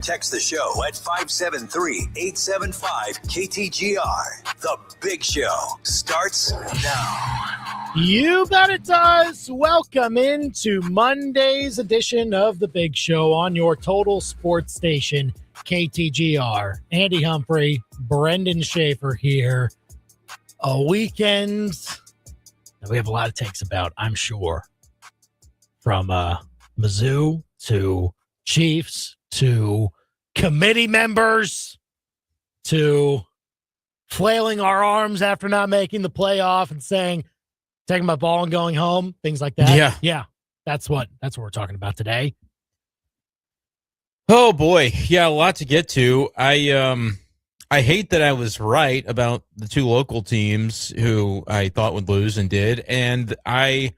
Text the show at 573-875-KTGR. The Big Show starts now. You bet it does. Welcome into Monday's edition of The Big Show on your total sports station, KTGR. Andy Humphrey, Brendan Schaefer here. A weekend that we have a lot of takes about, I'm sure. From Mizzou to Chiefs to committee members to flailing our arms after not making the playoff and saying, taking my ball and going home, things like that. Yeah. That's what we're talking about today. Oh boy. Yeah, a lot to get to. I hate that I was right about the two local teams who I thought would lose and did. And I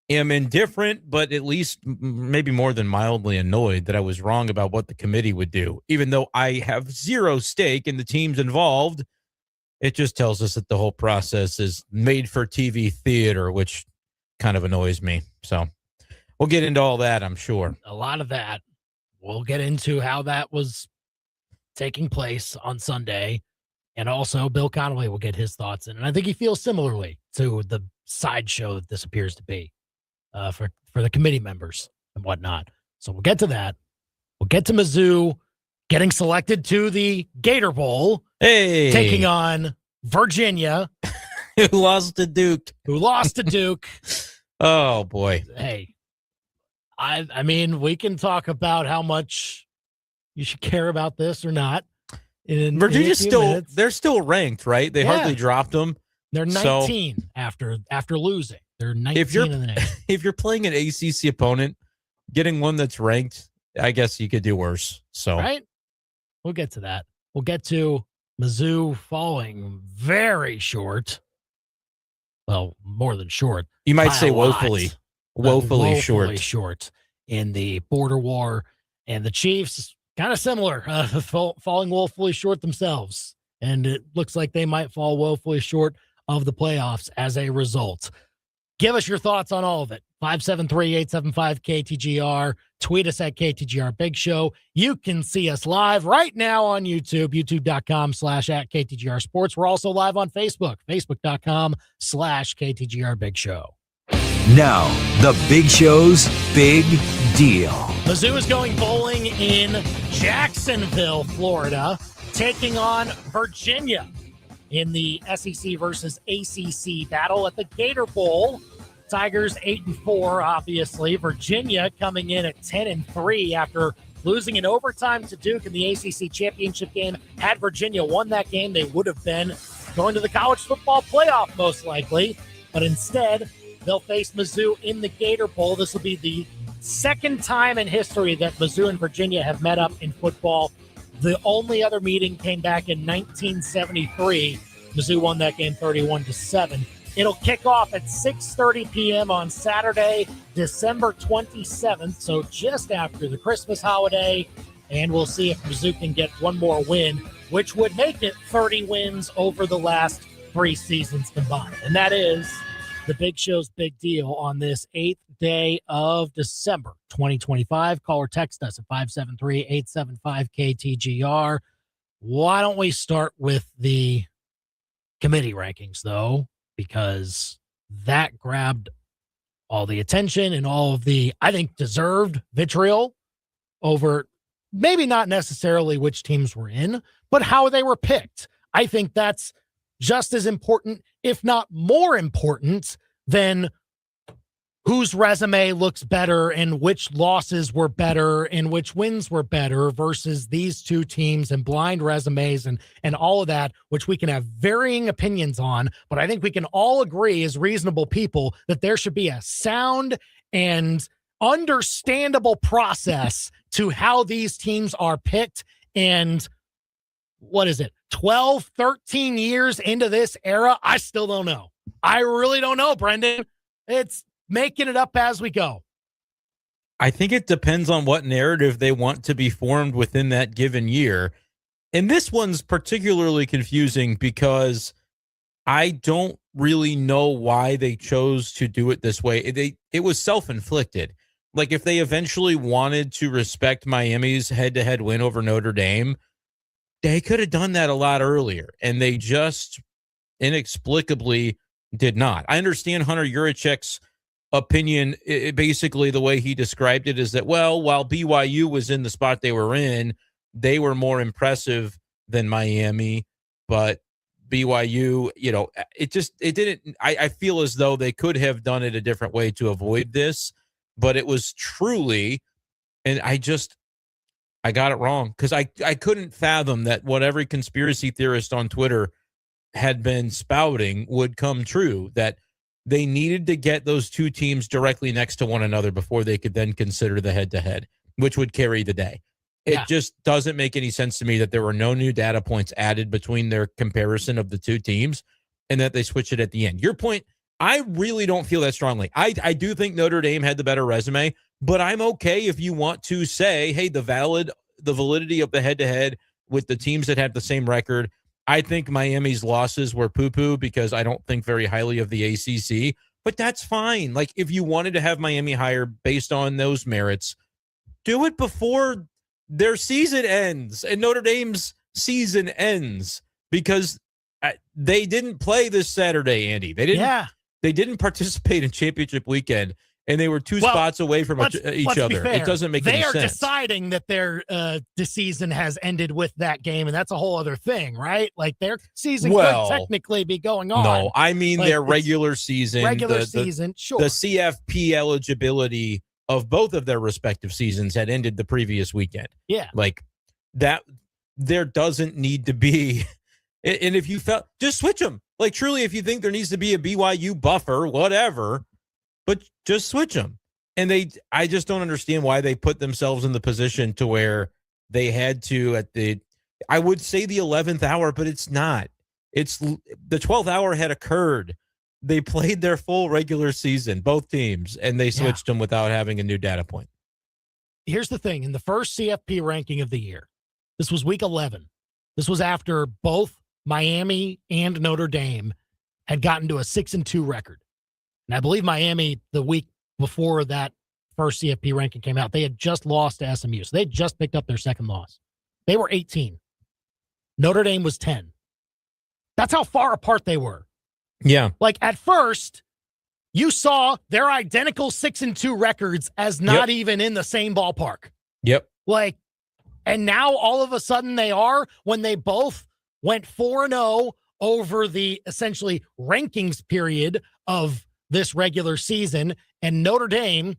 am indifferent, but at least maybe more than mildly annoyed that I was wrong about what the committee would do. Even though I have zero stake in the teams involved, it just tells us that the whole process is made for TV theater, which kind of annoys me. So we'll get into all that, I'm sure. A lot of that. We'll get into how that was taking place on Sunday. And also Bill Connolly will get his thoughts in. And I think he feels similarly to the sideshow that this appears to be. For the committee members and whatnot. So we'll get to that. We'll get to Mizzou getting selected to the Gator Bowl. Hey. Taking on Virginia. Who lost to Duke. Oh, boy. Hey, I mean, we can talk about how much you should care about this or not. Virginia's they're still ranked, right? They hardly dropped them. They're 19 after losing. They're 19 in the nation. If you're playing an ACC opponent, getting one that's ranked, I guess you could do worse. So right, we'll get to that. We'll get to Mizzou falling very short. Well, more than short. You might say woefully short in the border war, and the Chiefs kind of similar, falling woefully short themselves, and it looks like they might fall woefully short of the playoffs as a result. Give us your thoughts on all of it. 573-875-KTGR. Tweet us at KTGR Big Show. You can see us live right now on YouTube, youtube.com/@KTGR Sports. We're also live on Facebook, facebook.com/KTGR Big Show. Now, the Big Show's Big Deal. Mizzou is going bowling in Jacksonville, Florida, taking on Virginia in the SEC versus ACC battle at the Gator Bowl. Tigers 8-4, obviously. Virginia coming in at 10-3 after losing in overtime to Duke in the ACC championship game. Had Virginia won that game, they would have been going to the college football playoff most likely. But instead, they'll face Mizzou in the Gator Bowl. This will be the second time in history that Mizzou and Virginia have met up in football. The only other meeting came back in 1973. Mizzou won that game 31-7. It'll kick off at 6:30 p.m. on Saturday, December 27th, so just after the Christmas holiday. And we'll see if Mizzou can get one more win, which would make it 30 wins over the last 3 seasons combined. And that is the Big Show's Big Deal on this 8th day of December 2025. Call or text us at 573-875-KTGR. Why don't we start with the committee rankings, though? Because that grabbed all the attention and all of the, I think, deserved vitriol over maybe not necessarily which teams were in, but how they were picked. I think that's just as important, if not more important, than whose resume looks better and which losses were better and which wins were better versus these two teams and blind resumes and all of that, which we can have varying opinions on. But I think we can all agree as reasonable people that there should be a sound and understandable process to how these teams are picked. And what is it, 12, 13 years into this era? I still don't know. I really don't know, Brendan. It's making it up as we go. I think it depends on what narrative they want to be formed within that given year. And this one's particularly confusing because I don't really know why they chose to do it this way. It was self-inflicted. Like, if they eventually wanted to respect Miami's head-to-head win over Notre Dame, they could have done that a lot earlier, and they just inexplicably did not. I understand Hunter Yurichek's opinion. Basically, the way he described it is that, well, while BYU was in the spot they were in, they were more impressive than Miami, but BYU, it didn't. I feel as though they could have done it a different way to avoid this, but it was truly, and I got it wrong because I couldn't fathom that what every conspiracy theorist on Twitter had been spouting would come true, that they needed to get those two teams directly next to one another before they could then consider the head-to-head, which would carry the day. It just doesn't make any sense to me that there were no new data points added between their comparison of the two teams and that they switched it at the end. Your point, I really don't feel that strongly. I do think Notre Dame had the better resume, but I'm okay if you want to say, hey, the validity of the head-to-head with the teams that had the same record. I think Miami's losses were poo-poo because I don't think very highly of the ACC, but that's fine. Like, if you wanted to have Miami higher based on those merits, do it before their season ends and Notre Dame's season ends, because they didn't play this Saturday, Andy. They didn't participate in championship weekend, and they were two spots away from each other. It doesn't make any sense. They are deciding that their the season has ended with that game, and that's a whole other thing, right? Like, their season could technically be going on. No, I mean, like, their regular season. Sure. The CFP eligibility of both of their respective seasons had ended the previous weekend. Yeah. Like, that, there doesn't need to be, and if you felt, just switch them. Like, truly, if you think there needs to be a BYU buffer, whatever, but just switch them. And I just don't understand why they put themselves in the position to where they had to I would say the 11th hour, but it's not. It's the 12th hour had occurred. They played their full regular season, both teams, and they switched them without having a new data point. Here's the thing. In the first CFP ranking of the year, this was week 11. This was after both Miami and Notre Dame had gotten to a 6-2 record. And I believe Miami, the week before that first CFP ranking came out, they had just lost to SMU. So they had just picked up their second loss. They were 18. Notre Dame was 10. That's how far apart they were. Yeah. Like, at first, you saw their identical 6-2 records as not even in the same ballpark. Yep. Like, and now all of a sudden they are, when they both went 4-0 over the essentially rankings period of this regular season, and Notre Dame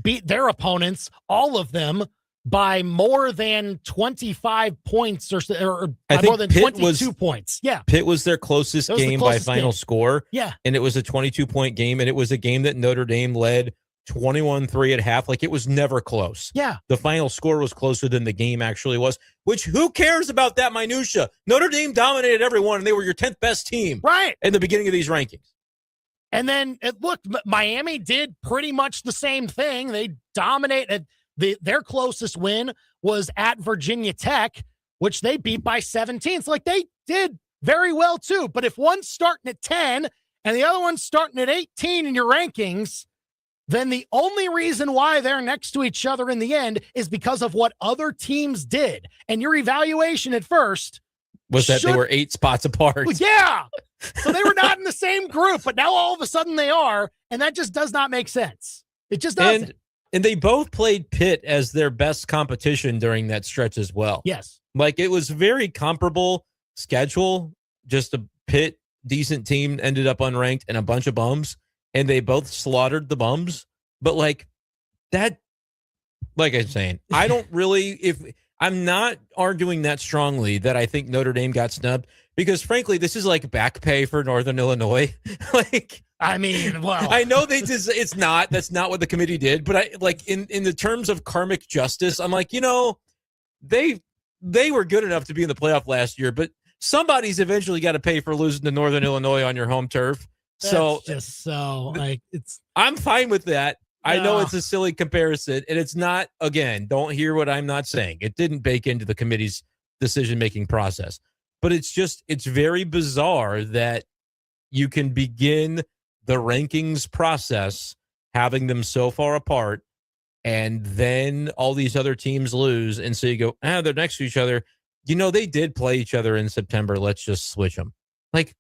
beat their opponents, all of them, by more than 25 points or more than Pitt 22 points. Yeah. Pitt was their closest game by final score. Yeah. And it was a 22-point game, and it was a game that Notre Dame led 21-3 at half. Like, it was never close. Yeah. The final score was closer than the game actually was, which, who cares about that minutia? Notre Dame dominated everyone, and they were your 10th best team in the beginning of these rankings. And then, look, Miami did pretty much the same thing. They dominated. Their closest win was at Virginia Tech, which they beat by 17. So, like, they did very well, too. But if one's starting at 10 and the other one's starting at 18 in your rankings, then the only reason why they're next to each other in the end is because of what other teams did. And your evaluation at first was that they were 8 spots apart. Yeah. So they were not in the same group, but now all of a sudden they are, and that just does not make sense. It just doesn't. And they both played Pitt as their best competition during that stretch as well. Yes. Like, it was very comparable schedule. Just a Pitt decent team ended up unranked and a bunch of bums, and they both slaughtered the bums. But like I'm saying, I don't really, I'm not arguing that strongly that I think Notre Dame got snubbed, because frankly, this is like back pay for Northern Illinois. Like, I mean, well, I know that's not what the committee did, but I like in the terms of karmic justice, I'm like, they were good enough to be in the playoff last year, but somebody's eventually got to pay for losing to Northern Illinois on your home turf. I'm fine with that. I know it's a silly comparison, and it's not, again, don't hear what I'm not saying. It didn't bake into the committee's decision-making process, but it's very bizarre that you can begin the rankings process having them so far apart and then all these other teams lose, and so you go, they're next to each other. They did play each other in September. Let's just switch them. Like,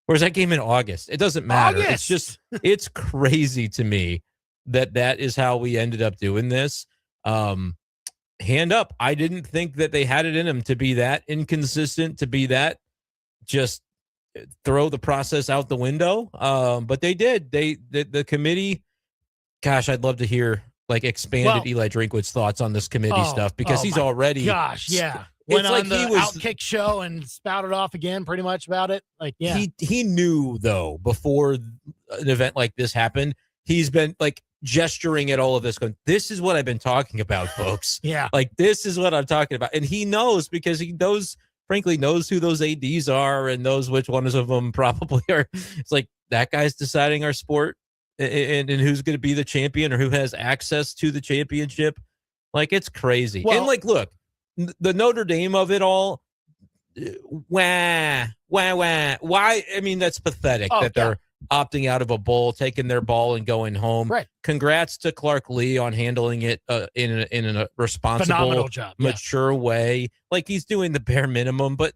where's that game in August? It doesn't matter. August. It's just, it's crazy to me that is how we ended up doing this. Hand up. I didn't think that they had it in them to be that inconsistent, to be that just throw the process out the window. But they did. The committee, gosh, I'd love to hear expanded Eli Drinkwitz's thoughts on this committee stuff, because he's already, gosh, yeah. Went on the Outkick show and spouted off again pretty much about it. He knew, though, before an event like this happened, he's been gesturing at all of this going, this is what I've been talking about, folks. Yeah. This is what I'm talking about. And he knows, because he knows, frankly, knows who those ADs are and knows which ones of them probably are. It's that guy's deciding our sport and who's going to be the champion or who has access to the championship. It's crazy. Well, and look, the Notre Dame of it all, wah. Why? I mean, that's pathetic they're opting out of a bowl, taking their ball and going home. Right. Congrats to Clark Lee on handling it in a responsible, phenomenal job, mature way. He's doing the bare minimum, but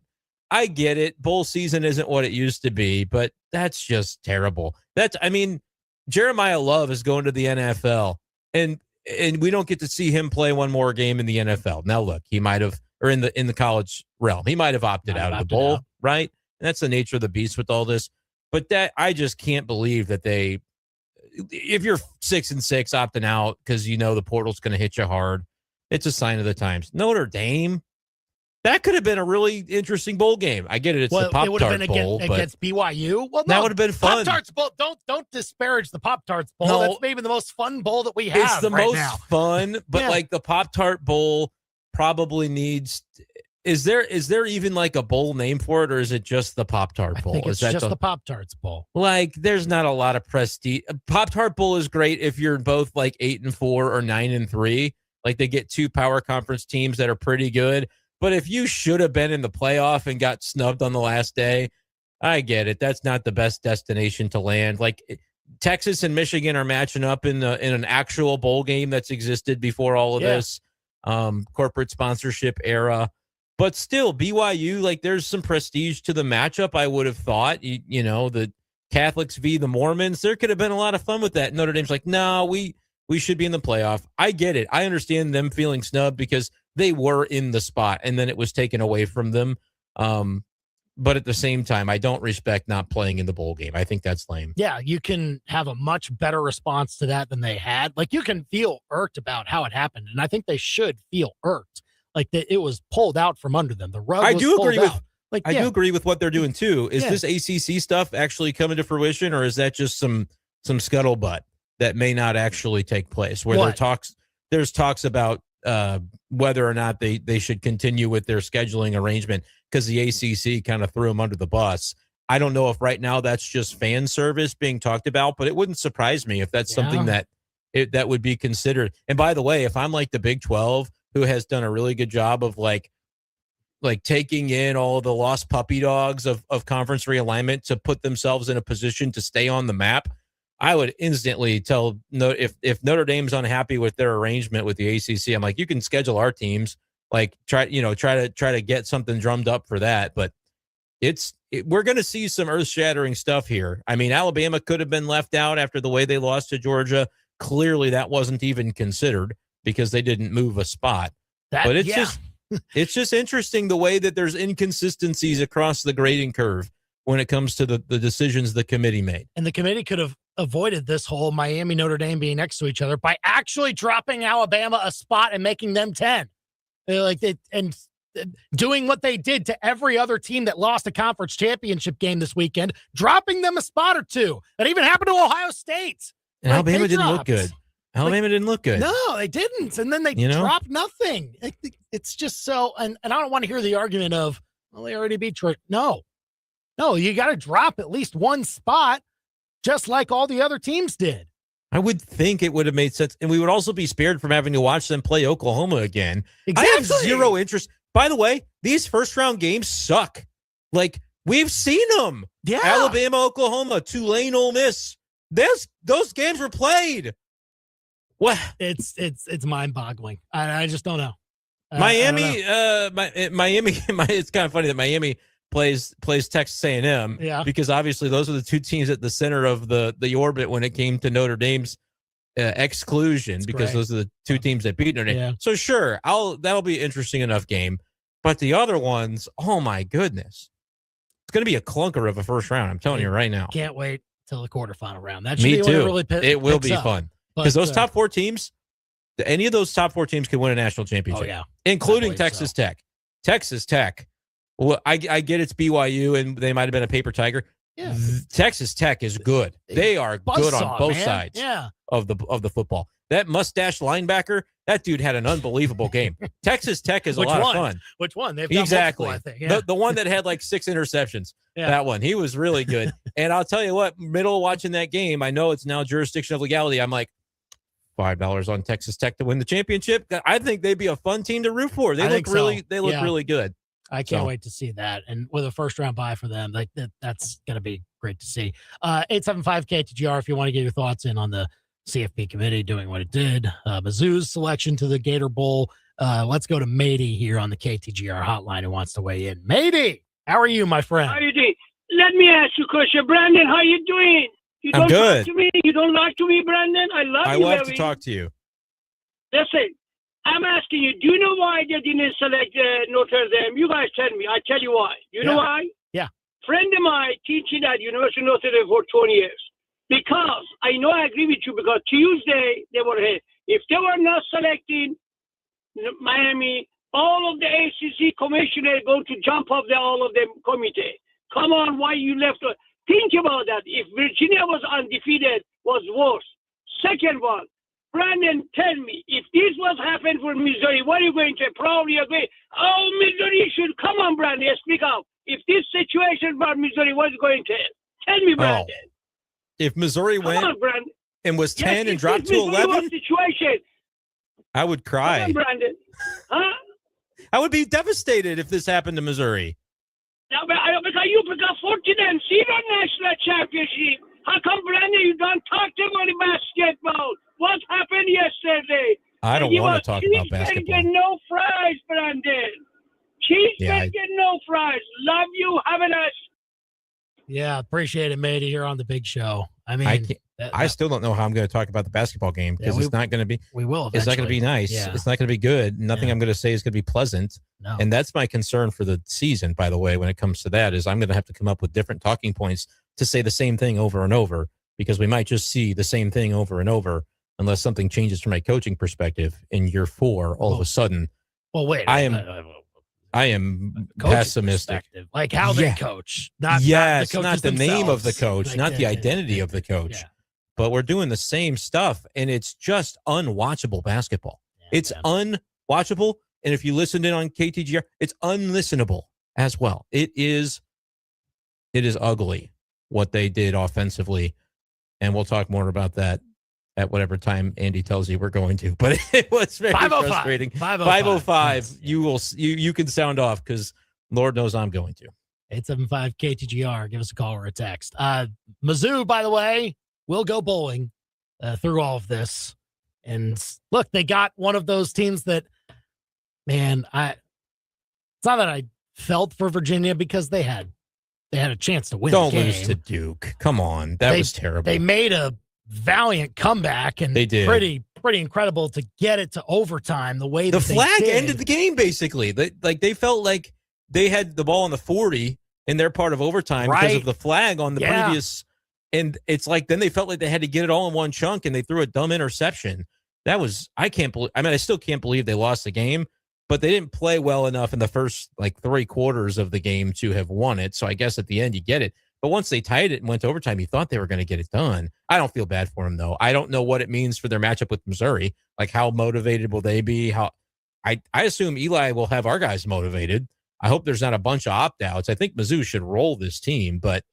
I get it. Bowl season isn't what it used to be, but that's just terrible. Jeremiah Love is going to the NFL, and we don't get to see him play one more game in the NFL. Now, look, he might have, or in the college realm, he might have opted out of the bowl, right? And that's the nature of the beast with all this. But that, I just can't believe that if you're 6-6 opting out because the portal's going to hit you hard, it's a sign of the times. Notre Dame, that could have been a really interesting bowl game. I get it. It's the Pop-Tart Bowl. Against BYU. Well, no, that would have been fun. Pop-Tarts Bowl. Don't disparage the Pop-Tarts Bowl. No, that's maybe the most fun bowl that we have. It's the right most now. fun, but the Pop-Tart Bowl probably needs. Is there even a bowl name for it, or is it just the Pop-Tart Bowl? I think it's just the Pop-Tarts Bowl. There's not a lot of prestige. Pop-Tart Bowl is great if you're both 8-4 or 9-3. They get two power conference teams that are pretty good. But if you should have been in the playoff and got snubbed on the last day, I get it. That's not the best destination to land. Texas and Michigan are matching up in an actual bowl game that's existed before all of this corporate sponsorship era. But still, BYU, there's some prestige to the matchup, I would have thought. The Catholics v. the Mormons, there could have been a lot of fun with that. Notre Dame's no, we should be in the playoff. I get it. I understand them feeling snubbed because they were in the spot, and then it was taken away from them. But at the same time, I don't respect not playing in the bowl game. I think that's lame. Yeah, you can have a much better response to that than they had. You can feel irked about how it happened, and I think they should feel irked. It was pulled out from under them. The rug was pulled out. I do agree with what they're doing too. Is this ACC stuff actually coming to fruition, or is that just some scuttlebutt that may not actually take place? Where there's talks about whether or not they should continue with their scheduling arrangement because the ACC kind of threw them under the bus. I don't know if right now that's just fan service being talked about, but it wouldn't surprise me if that's something that would be considered. And by the way, if I'm the Big 12, who has done a really good job of taking in all the lost puppy dogs of conference realignment to put themselves in a position to stay on the map, I would instantly tell if Notre Dame's unhappy with their arrangement with the ACC, I'm you can schedule our teams, try to get something drummed up for that. But we're going to see some earth shattering stuff here. I mean, Alabama could have been left out after the way they lost to Georgia. Clearly that wasn't even considered because they didn't move a spot. But it's just interesting the way that there's inconsistencies across the grading curve when it comes to the decisions the committee made. And the committee could have avoided this whole Miami Notre Dame being next to each other by actually dropping Alabama a spot and making them 10. And doing what they did to every other team that lost a conference championship game this weekend, dropping them a spot or two. That even happened to Ohio State. And Alabama didn't look good. Alabama didn't look good. No, they didn't. And then they dropped nothing. It's just so, and I don't want to hear the argument of, well, they already beat Georgia. No, you got to drop at least one spot, just like all the other teams did. I would think it would have made sense. And we would also be spared from having to watch them play Oklahoma again. Exactly. I have zero interest. By the way, these first round games suck. We've seen them. Yeah. Alabama, Oklahoma, Tulane, Ole Miss. Those games were played. What? It's mind-boggling. I just don't know. Miami, Miami. It's kind of funny that Miami plays Texas A&M, because obviously those are the two teams at the center of the orbit when it came to Notre Dame's exclusion, because those are the two teams that beat Notre Dame. Yeah. So sure, that'll be an interesting enough game. But the other ones, oh my goodness, it's going to be a clunker of a first round. I'm telling you right now. Can't wait till the quarterfinal round. That should Me be too. When it really it will be up. fun, because those top four teams, any of those top four teams can win a national championship. Oh yeah, including Texas Tech. Texas Tech. Well, I get it's BYU and they might have been a paper tiger. Yeah. Texas Tech is good. They are good on both sides of the football. That mustache linebacker, that dude had an unbelievable game. Texas Tech is a lot of fun. Which one? They've got multiple, I think. Yeah. The one that had like 6 interceptions. That one. He was really good. And I'll tell you what, middle watching that game, I know it's now jurisdiction of legality. I'm like, $5 on Texas Tech to win the championship. I think they'd be a fun team to root for. They look really good. I can't wait to see that. And with a first round bye for them, that's going to be great to see. 875-KTGR if you want to get your thoughts in on the CFP committee doing what it did. Mizzou's selection to the Gator Bowl. Let's go to Matey here on the KTGR hotline who wants to weigh in. Matey, how are you, my friend? How are you doing? Let me ask you a question. Brandon, how you doing? You I'm don't good. Talk to me? You don't like to me, Brandon? I love to talk to you. Listen, I'm asking you, do you know why they didn't select Notre Dame? You guys tell me. I tell you why. You know why? Yeah. Friend of mine teaching at University of Notre Dame for 20 years. Because I know I agree with you, because Tuesday they were here. If they were not selecting Miami, all of the ACC commissioners go to jump off all of them committee. Come on, why you left? Think about that. If Virginia was undefeated, was worse. Second one, Brandon, tell me, if this was happened for Missouri, what are you going to probably agree? Oh, Missouri should come on, Brandon, speak up. If this situation for Missouri was going to tell me, Brandon. Oh. If Missouri went and was 10 and dropped to 11, situation, I would cry. Come on, Brandon. Huh? I would be devastated if this happened to Missouri. Now, because you got 14 and 0 national championship. How come, Brandon, you don't talk about basketball? What happened yesterday? I don't want to talk about basketball. Cheese get no fries, Brandon. Cheese get no fries. Love you. Have a nice. Yeah, appreciate it, matey, here on the big show. I mean, I still don't know how I'm going to talk about the basketball game, because it's not going to be. We will. It's not going to be nice. Yeah. It's not going to be good. Nothing I'm going to say is going to be pleasant. No. And that's my concern for the season, by the way, when it comes to that, is I'm going to have to come up with different talking points to say the same thing over and over, because we might just see the same thing over and over unless something changes from my coaching perspective in year 4. All of a sudden, wait, I am pessimistic. Like how they coach. Not the name of the coach, like, not the identity of the coach. Yeah. But we're doing the same stuff, and it's just unwatchable basketball. It's unwatchable, and if you listened in on KTGR, it's unlistenable as well. It is ugly what they did offensively, and we'll talk more about that at whatever time Andy tells you we're going to. But it was very frustrating. 5:05. You can sound off, because Lord knows I'm going to. 875 KTGR. Give us a call or a text. Mizzou, by the way, will go bowling through all of this. And look, they got one of those teams that, man, it's not that I felt for Virginia, because they had a chance to win. Don't the game. Lose to Duke. Come on, that was terrible. They made a valiant comeback, and they did. Pretty incredible to get it to overtime the way the that flag they did. Ended the game, basically. They felt like they had the ball on the 40 in their part of overtime because of the flag on the previous. And it's like, then they felt like they had to get it all in one chunk, and they threw a dumb interception. That was, I still can't believe they lost the game, but they didn't play well enough in the first 3 quarters of the game to have won it. So I guess at the end you get it. But once they tied it and went to overtime, you thought they were going to get it done. I don't feel bad for them, though. I don't know what it means for their matchup with Missouri. Like, how motivated will they be? I assume Eli will have our guys motivated. I hope there's not a bunch of opt-outs. I think Mizzou should roll this team, but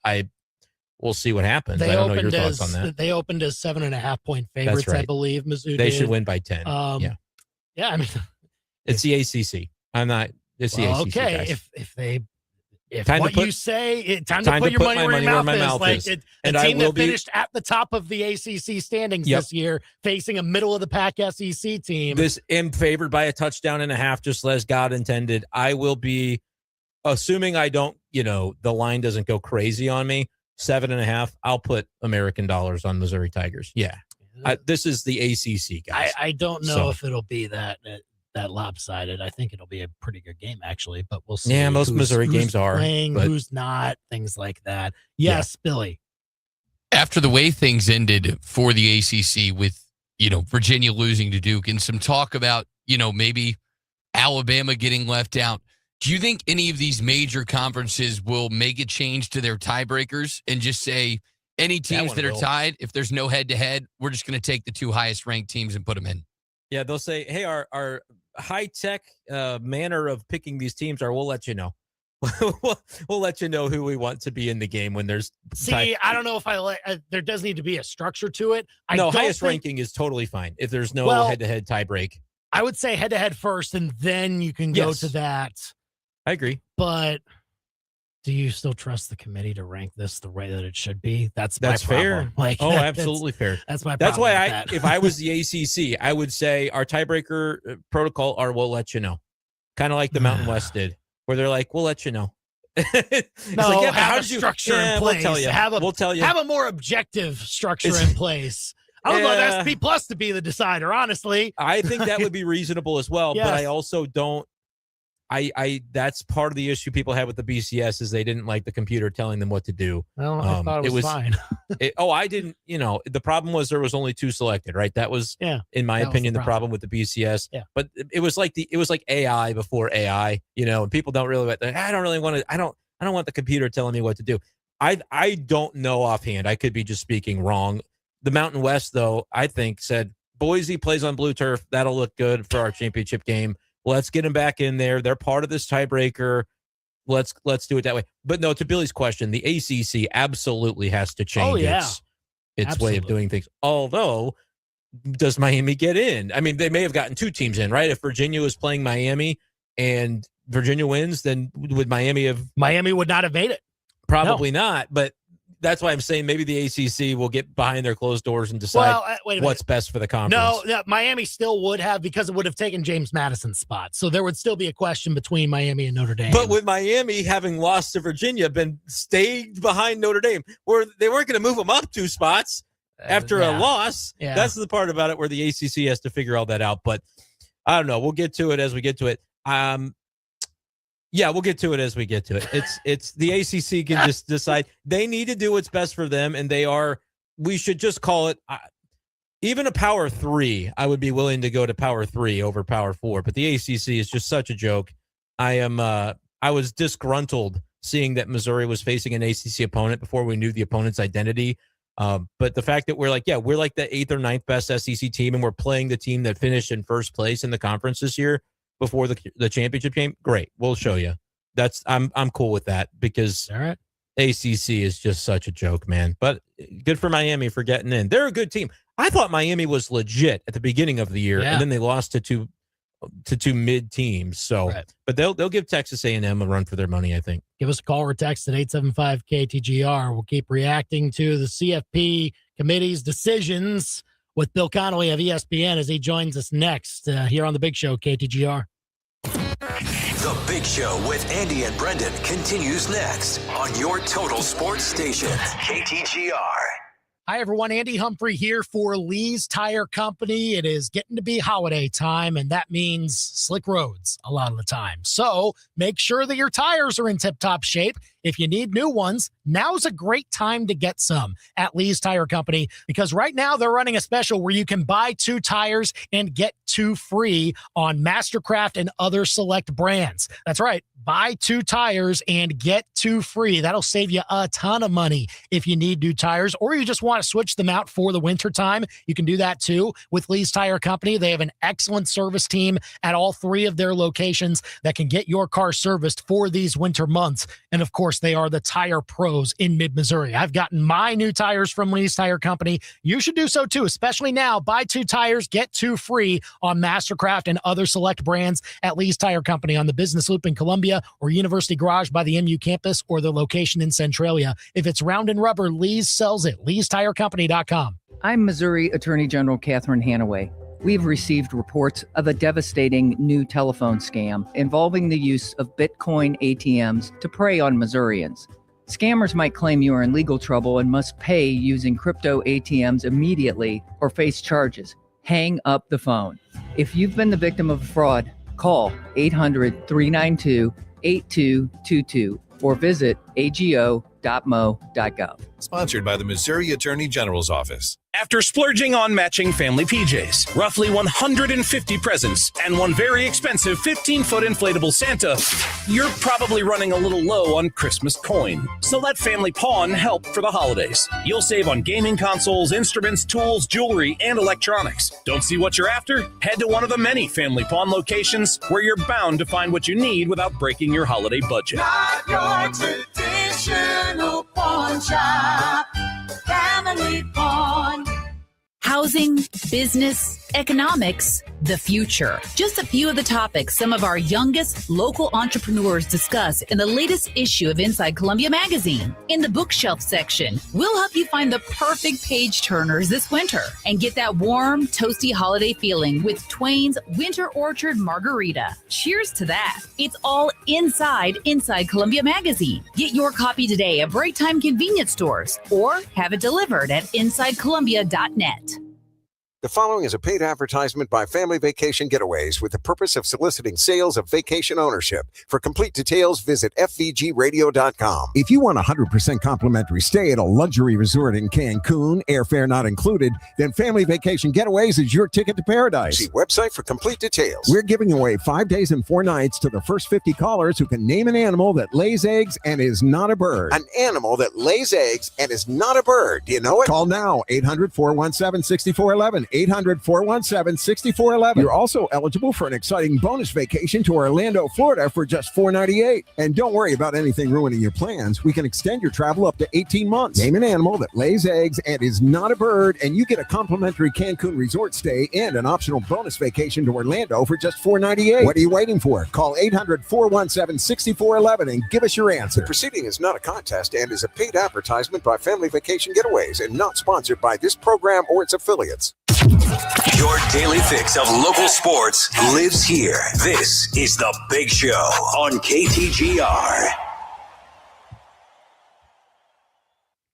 we'll see what happens. I don't know your thoughts on that. They opened as 7.5-point favorites, right. I believe. Mizzou They should win by 10. Yeah, I mean, it's the ACC. It's the ACC. Okay, guys. if they If Time to what put- you say, time to put your money where your mouth is. Like a And I team will that finished at the top of the ACC standings Yep. this year, facing a middle of the pack SEC team. This am favored by a touchdown and a half, just as God intended. I will be, assuming I don't, the line doesn't go crazy on me, 7.5. I'll put American dollars on Missouri Tigers. Yeah. This is the ACC, guys. I don't know if it'll be that lopsided. I think it'll be a pretty good game, actually, but we'll see. Yeah, most Missouri games are. Playing, who's not, things like that. Yes, yeah. Billy. After the way things ended for the ACC with, Virginia losing to Duke and some talk about, maybe Alabama getting left out, do you think any of these major conferences will make a change to their tiebreakers and just say any teams that are tied, if there's no head-to-head, we're just going to take the 2 highest-ranked teams and put them in? Yeah, they'll say, hey, our high-tech manner of picking these teams we'll let you know. we'll let you know who we want to be in the game when there's I don't know if there does need to be a structure to it. Highest ranking is totally fine if there's no head-to-head tie break. I would say head-to-head first, and then you can go to that. I agree. But do you still trust the committee to rank this the way that it should be? That's fair. Absolutely fair. That's my problem. That's why if I was the ACC, I would say our tiebreaker protocol we'll let you know. Kind of like the Mountain West did, where they're like, we'll let you know. Have a structure in place. We'll tell you. Have a more objective structure in place. I would love SP Plus to be the decider, honestly. I think that would be reasonable as well, but I also don't. That's part of the issue people had with the BCS is they didn't like the computer telling them what to do. Well, I thought it was fine. I didn't, the problem was there was only 2 selected, right? That was, in my opinion, the problem with the BCS. Yeah. But it was like AI before AI, and people don't really, I don't want the computer telling me what to do. I don't know offhand. I could be just speaking wrong. The Mountain West, though, I think said Boise plays on blue turf. That'll look good for our championship game. Let's get them back in there. They're part of this tiebreaker. Let's do it that way. But no, to Billy's question, the ACC absolutely has to change its way of doing things. Although, does Miami get in? I mean, they may have gotten 2 teams in, right? If Virginia was playing Miami and Virginia wins, then would Miami have? Miami would not have made it. Probably not. But that's why I'm saying maybe the ACC will get behind their closed doors and decide what's best for the conference. No, Miami still would have, because it would have taken James Madison's spot. So there would still be a question between Miami and Notre Dame. But with Miami having lost to Virginia, stayed behind Notre Dame, where they weren't going to move them up 2 spots after a loss. Yeah. That's the part about it where the ACC has to figure all that out. But I don't know. We'll get to it as we get to it. Yeah, we'll get to it as we get to it. It's the ACC can just decide they need to do what's best for them, and we should just call it even a power 3. I would be willing to go to power 3 over power 4, but the ACC is just such a joke. I was disgruntled seeing that Missouri was facing an ACC opponent before we knew the opponent's identity. But the fact that we're like the 8th or 9th best SEC team, and we're playing the team that finished in first place in the conference this year before the championship game, great. We'll show you. I'm cool with that, because ACC is just such a joke, man. But good for Miami for getting in. They're a good team. I thought Miami was legit at the beginning of the year, and then they lost to two mid teams. So, but they'll give Texas A&M a run for their money, I think. Give us a call or text at 875-KTGR. We'll keep reacting to the CFP committee's decisions with Bill Connolly of ESPN as he joins us next here on The Big Show, KTGR. The Big Show with Andy and Brendan continues next on your total sports station, KTGR. Hi, everyone. Andy Humphrey here for Lee's Tire Company. It is getting to be holiday time, and that means slick roads a lot of the time. So make sure that your tires are in tip-top shape. If you need new ones, now's a great time to get some at Lee's Tire Company, because right now they're running a special where you can buy 2 tires and get 2 free on Mastercraft and other select brands. That's right. Buy 2 tires and get 2 free. That'll save you a ton of money if you need new tires, or you just want to switch them out for the winter time. You can do that too with Lee's Tire Company. They have an excellent service team at all 3 of their locations that can get your car serviced for these winter months. And of course, course, they are the tire pros in mid-Missouri. I've gotten my new tires from Lee's Tire Company. You should do so too, especially now. Buy 2 tires, get 2 free on Mastercraft and other select brands at Lee's Tire Company on the Business Loop in Columbia or University Garage by the MU campus or the location in Centralia. If it's round and rubber, Lee's sells it. Lee'sTireCompany.com. I'm Missouri Attorney General Catherine Hanaway. We've received reports of a devastating new telephone scam involving the use of Bitcoin ATMs to prey on Missourians. Scammers might claim you are in legal trouble and must pay using crypto ATMs immediately or face charges. Hang up the phone. If you've been the victim of a fraud, call 800-392-8222 or visit ago.mo.gov. Sponsored by the Missouri Attorney General's Office. After splurging on matching family PJs, roughly 150 presents, and one very expensive 15-foot inflatable Santa, you're probably running a little low on Christmas coin. So let Family Pawn help for the holidays. You'll save on gaming consoles, instruments, tools, jewelry, and electronics. Don't see what you're after? Head to one of the many Family Pawn locations where you're bound to find what you need without breaking your holiday budget. Not your traditional pawn shop. Family Pawn. Housing, business, economics, the future. Just a few of the topics some of our youngest local entrepreneurs discuss in the latest issue of Inside Columbia Magazine. In the bookshelf section, we'll help you find the perfect page turners this winter and get that warm, toasty holiday feeling with Twain's Winter Orchard Margarita. Cheers to that. It's all Inside Columbia Magazine. Get your copy today at break time convenience stores or have it delivered at InsideColumbia.net. The following is a paid advertisement by Family Vacation Getaways with the purpose of soliciting sales of vacation ownership. For complete details, visit fvgradio.com. If you want a 100% complimentary stay at a luxury resort in Cancun, airfare not included, then Family Vacation Getaways is your ticket to paradise. See website for complete details. We're giving away 5 days and 4 nights to the first 50 callers who can name an animal that lays eggs and is not a bird. An animal that lays eggs and is not a bird. Do you know it? Call now, 800-417-6411. 800-417-6411. You're also eligible for an exciting bonus vacation to Orlando, Florida for just $498. And don't worry about anything ruining your plans. We can extend your travel up to 18 months. Name an animal that lays eggs and is not a bird, and you get a complimentary Cancun resort stay and an optional bonus vacation to Orlando for just $498. What are you waiting for? Call 800-417-6411 and give us your answer. The proceeding is not a contest and is a paid advertisement by Family Vacation Getaways and not sponsored by this program or its affiliates. Your daily fix of local sports lives here. This is The Big Show on KTGR.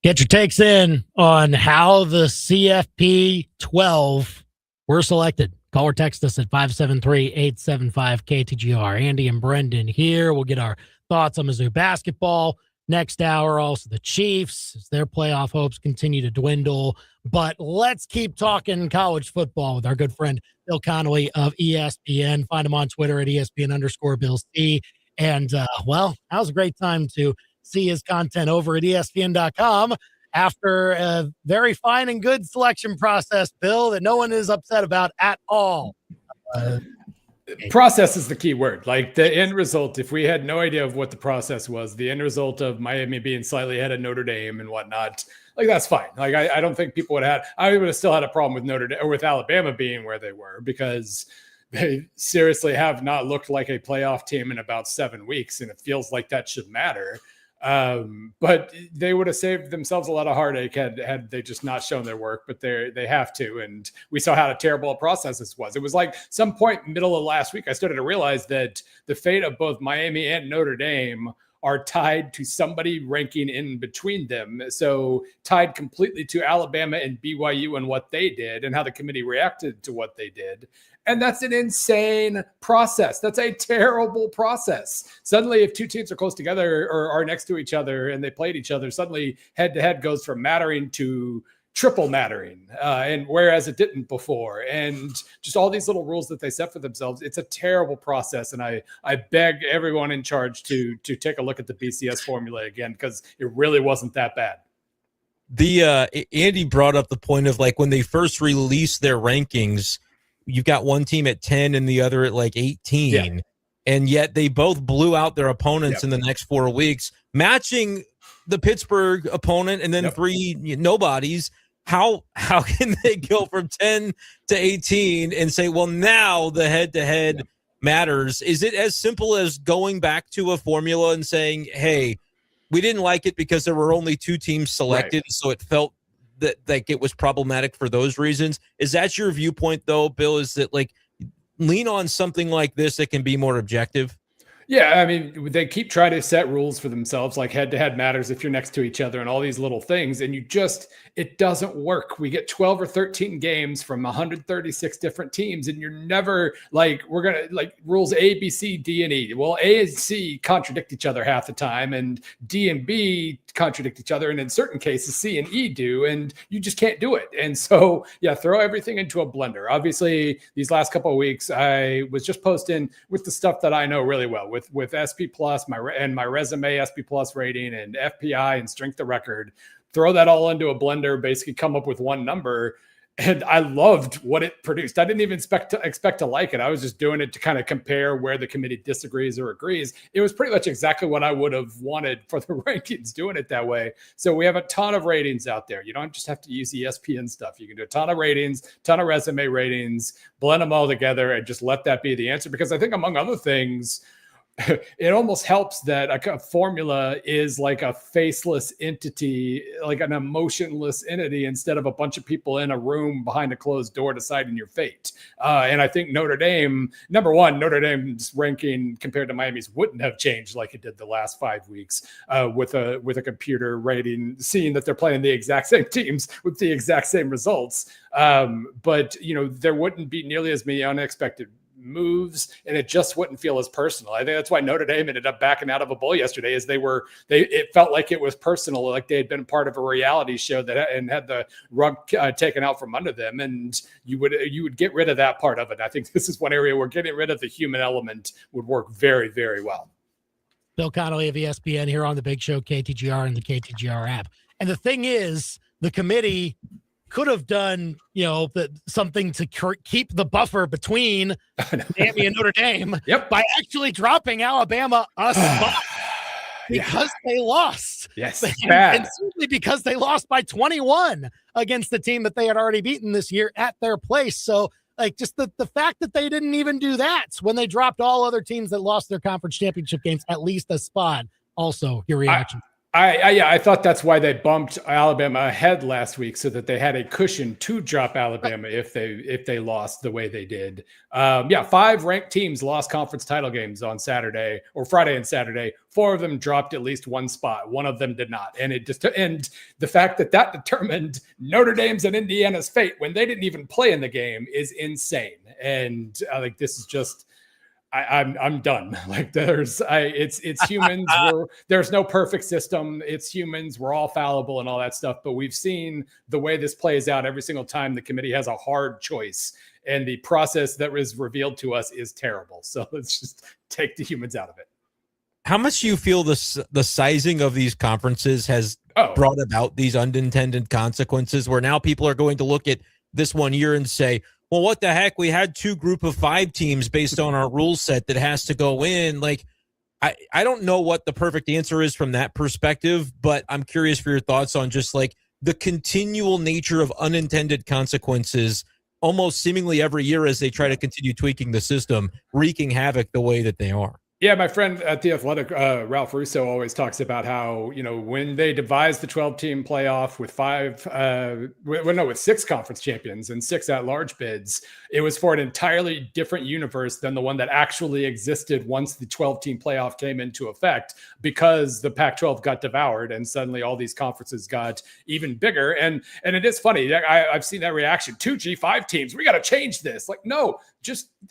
Get your takes in on how the CFP 12 were selected. Call or text us at 573-875-KTGR. Andy and Brendan here. We'll get our thoughts on Mizzou basketball next hour. Also the Chiefs, as their playoff hopes continue to dwindle. But let's keep talking college football with our good friend Bill Connolly of ESPN. Find him on Twitter at ESPN_BillC. And, well, that was a great time to see his content over at ESPN.com after a very fine and good selection process, Bill, that no one is upset about at all. Process is the key word. Like the end result, if we had no idea of what the process was, the end result of Miami being slightly ahead of Notre Dame and whatnot, like that's fine. Like I don't think people would have I would have still had a problem with Notre Dame or with Alabama being where they were, because they seriously have not looked like a playoff team in about 7 weeks, and it feels like that should matter. But they would have saved themselves a lot of heartache had they just not shown their work, but they have to. And we saw how terrible a process this was. It was like some point middle of last week, I started to realize that the fate of both Miami and Notre Dame are tied to somebody ranking in between them. So tied completely to Alabama and BYU and what they did and how the committee reacted to what they did. And that's an insane process. That's a terrible process. Suddenly, if two teams are close together or are next to each other and they played each other, suddenly head-to-head goes from mattering to triple mattering, and whereas it didn't before. And just all these little rules that they set for themselves, it's a terrible process. And I beg everyone in charge to take a look at the BCS formula again, because it really wasn't that bad. Andy brought up the point of like when they first released their rankings, you've got one team at 10 and the other at like 18. Yeah. and yet they both blew out their opponents in the next 4 weeks, matching the Pittsburgh opponent and then three nobodies. How can they go from 10 to 18 and say, well, now the head-to-head matters? Is it as simple as going back to a formula and saying, hey, we didn't like it because there were only 2 teams selected, so it felt that like it was problematic for those reasons? Is that your viewpoint, though, Bill? Is that like lean on something like this that can be more objective? Yeah, I mean, they keep trying to set rules for themselves, like head-to-head matters if you're next to each other and all these little things, and it doesn't work. We get 12 or 13 games from 136 different teams, and you're never like, we're going to like rules A, B, C, D, and E. Well, A and C contradict each other half the time, and D and B contradict each other, and in certain cases, C and E do, and you just can't do it. And so, throw everything into a blender. Obviously, these last couple of weeks, I was just posting with the stuff that I know really well, with SP Plus, my resume SP Plus rating and FPI and strength of record. Throw that all into a blender, basically come up with one number. And I loved what it produced. I didn't even expect to like it. I was just doing it to kind of compare where the committee disagrees or agrees. It was pretty much exactly what I would have wanted for the rankings, doing it that way. So we have a ton of ratings out there. You don't just have to use ESPN stuff. You can do a ton of ratings, ton of resume ratings, blend them all together and just let that be the answer. Because I think among other things, it almost helps that a formula is like a faceless entity, like an emotionless entity, instead of a bunch of people in a room behind a closed door deciding your fate. And I think Notre Dame, number one, Notre Dame's ranking compared to Miami's wouldn't have changed like it did the last 5 weeks with a computer rating, seeing that they're playing the exact same teams with the exact same results. But there wouldn't be nearly as many unexpected moves, and it just wouldn't feel as personal. I think that's why Notre Dame ended up backing out of a bowl yesterday, is it felt like it was personal, like they had been part of a reality show and had the rug taken out from under them, and you would get rid of that part of it. I think this is one area where getting rid of the human element would work very, very well. Bill Connolly of ESPN here on the Big Show, KTGR and the KTGR app. And the thing is, the committee could have done, something to keep the buffer between Miami and Notre Dame by actually dropping Alabama a spot because they lost. Yes, and simply because they lost by 21 against the team that they had already beaten this year at their place. So, just the fact that they didn't even do that when they dropped all other teams that lost their conference championship games at least a spot. Also, your reaction. I thought that's why they bumped Alabama ahead last week, so that they had a cushion to drop Alabama if they lost the way they did. 5 ranked teams lost conference title games on Saturday or Friday and Saturday. 4 of them dropped at least one spot. 1 of them did not. And the fact that determined Notre Dame's and Indiana's fate when they didn't even play in the game is insane. And this is just, I'm done. It's humans. There's no perfect system. It's humans. We're all fallible and all that stuff. But we've seen the way this plays out every single time the committee has a hard choice, and the process that was revealed to us is terrible. So let's just take the humans out of it. How much do you feel the sizing of these conferences has brought about these unintended consequences, where now people are going to look at this one year and say, well, what the heck? We had 2 group of 5 teams based on our rule set that has to go in. I don't know what the perfect answer is from that perspective, but I'm curious for your thoughts on just the continual nature of unintended consequences almost seemingly every year as they try to continue tweaking the system, wreaking havoc the way that they are. Yeah, my friend at The Athletic, Ralph Russo, always talks about how, when they devised the 12-team playoff with 6 conference champions and 6 at-large bids, it was for an entirely different universe than the one that actually existed once the 12-team playoff came into effect, because the Pac-12 got devoured and suddenly all these conferences got even bigger. And it is funny. I've seen that reaction. 2 G5 teams, we got to change this. No,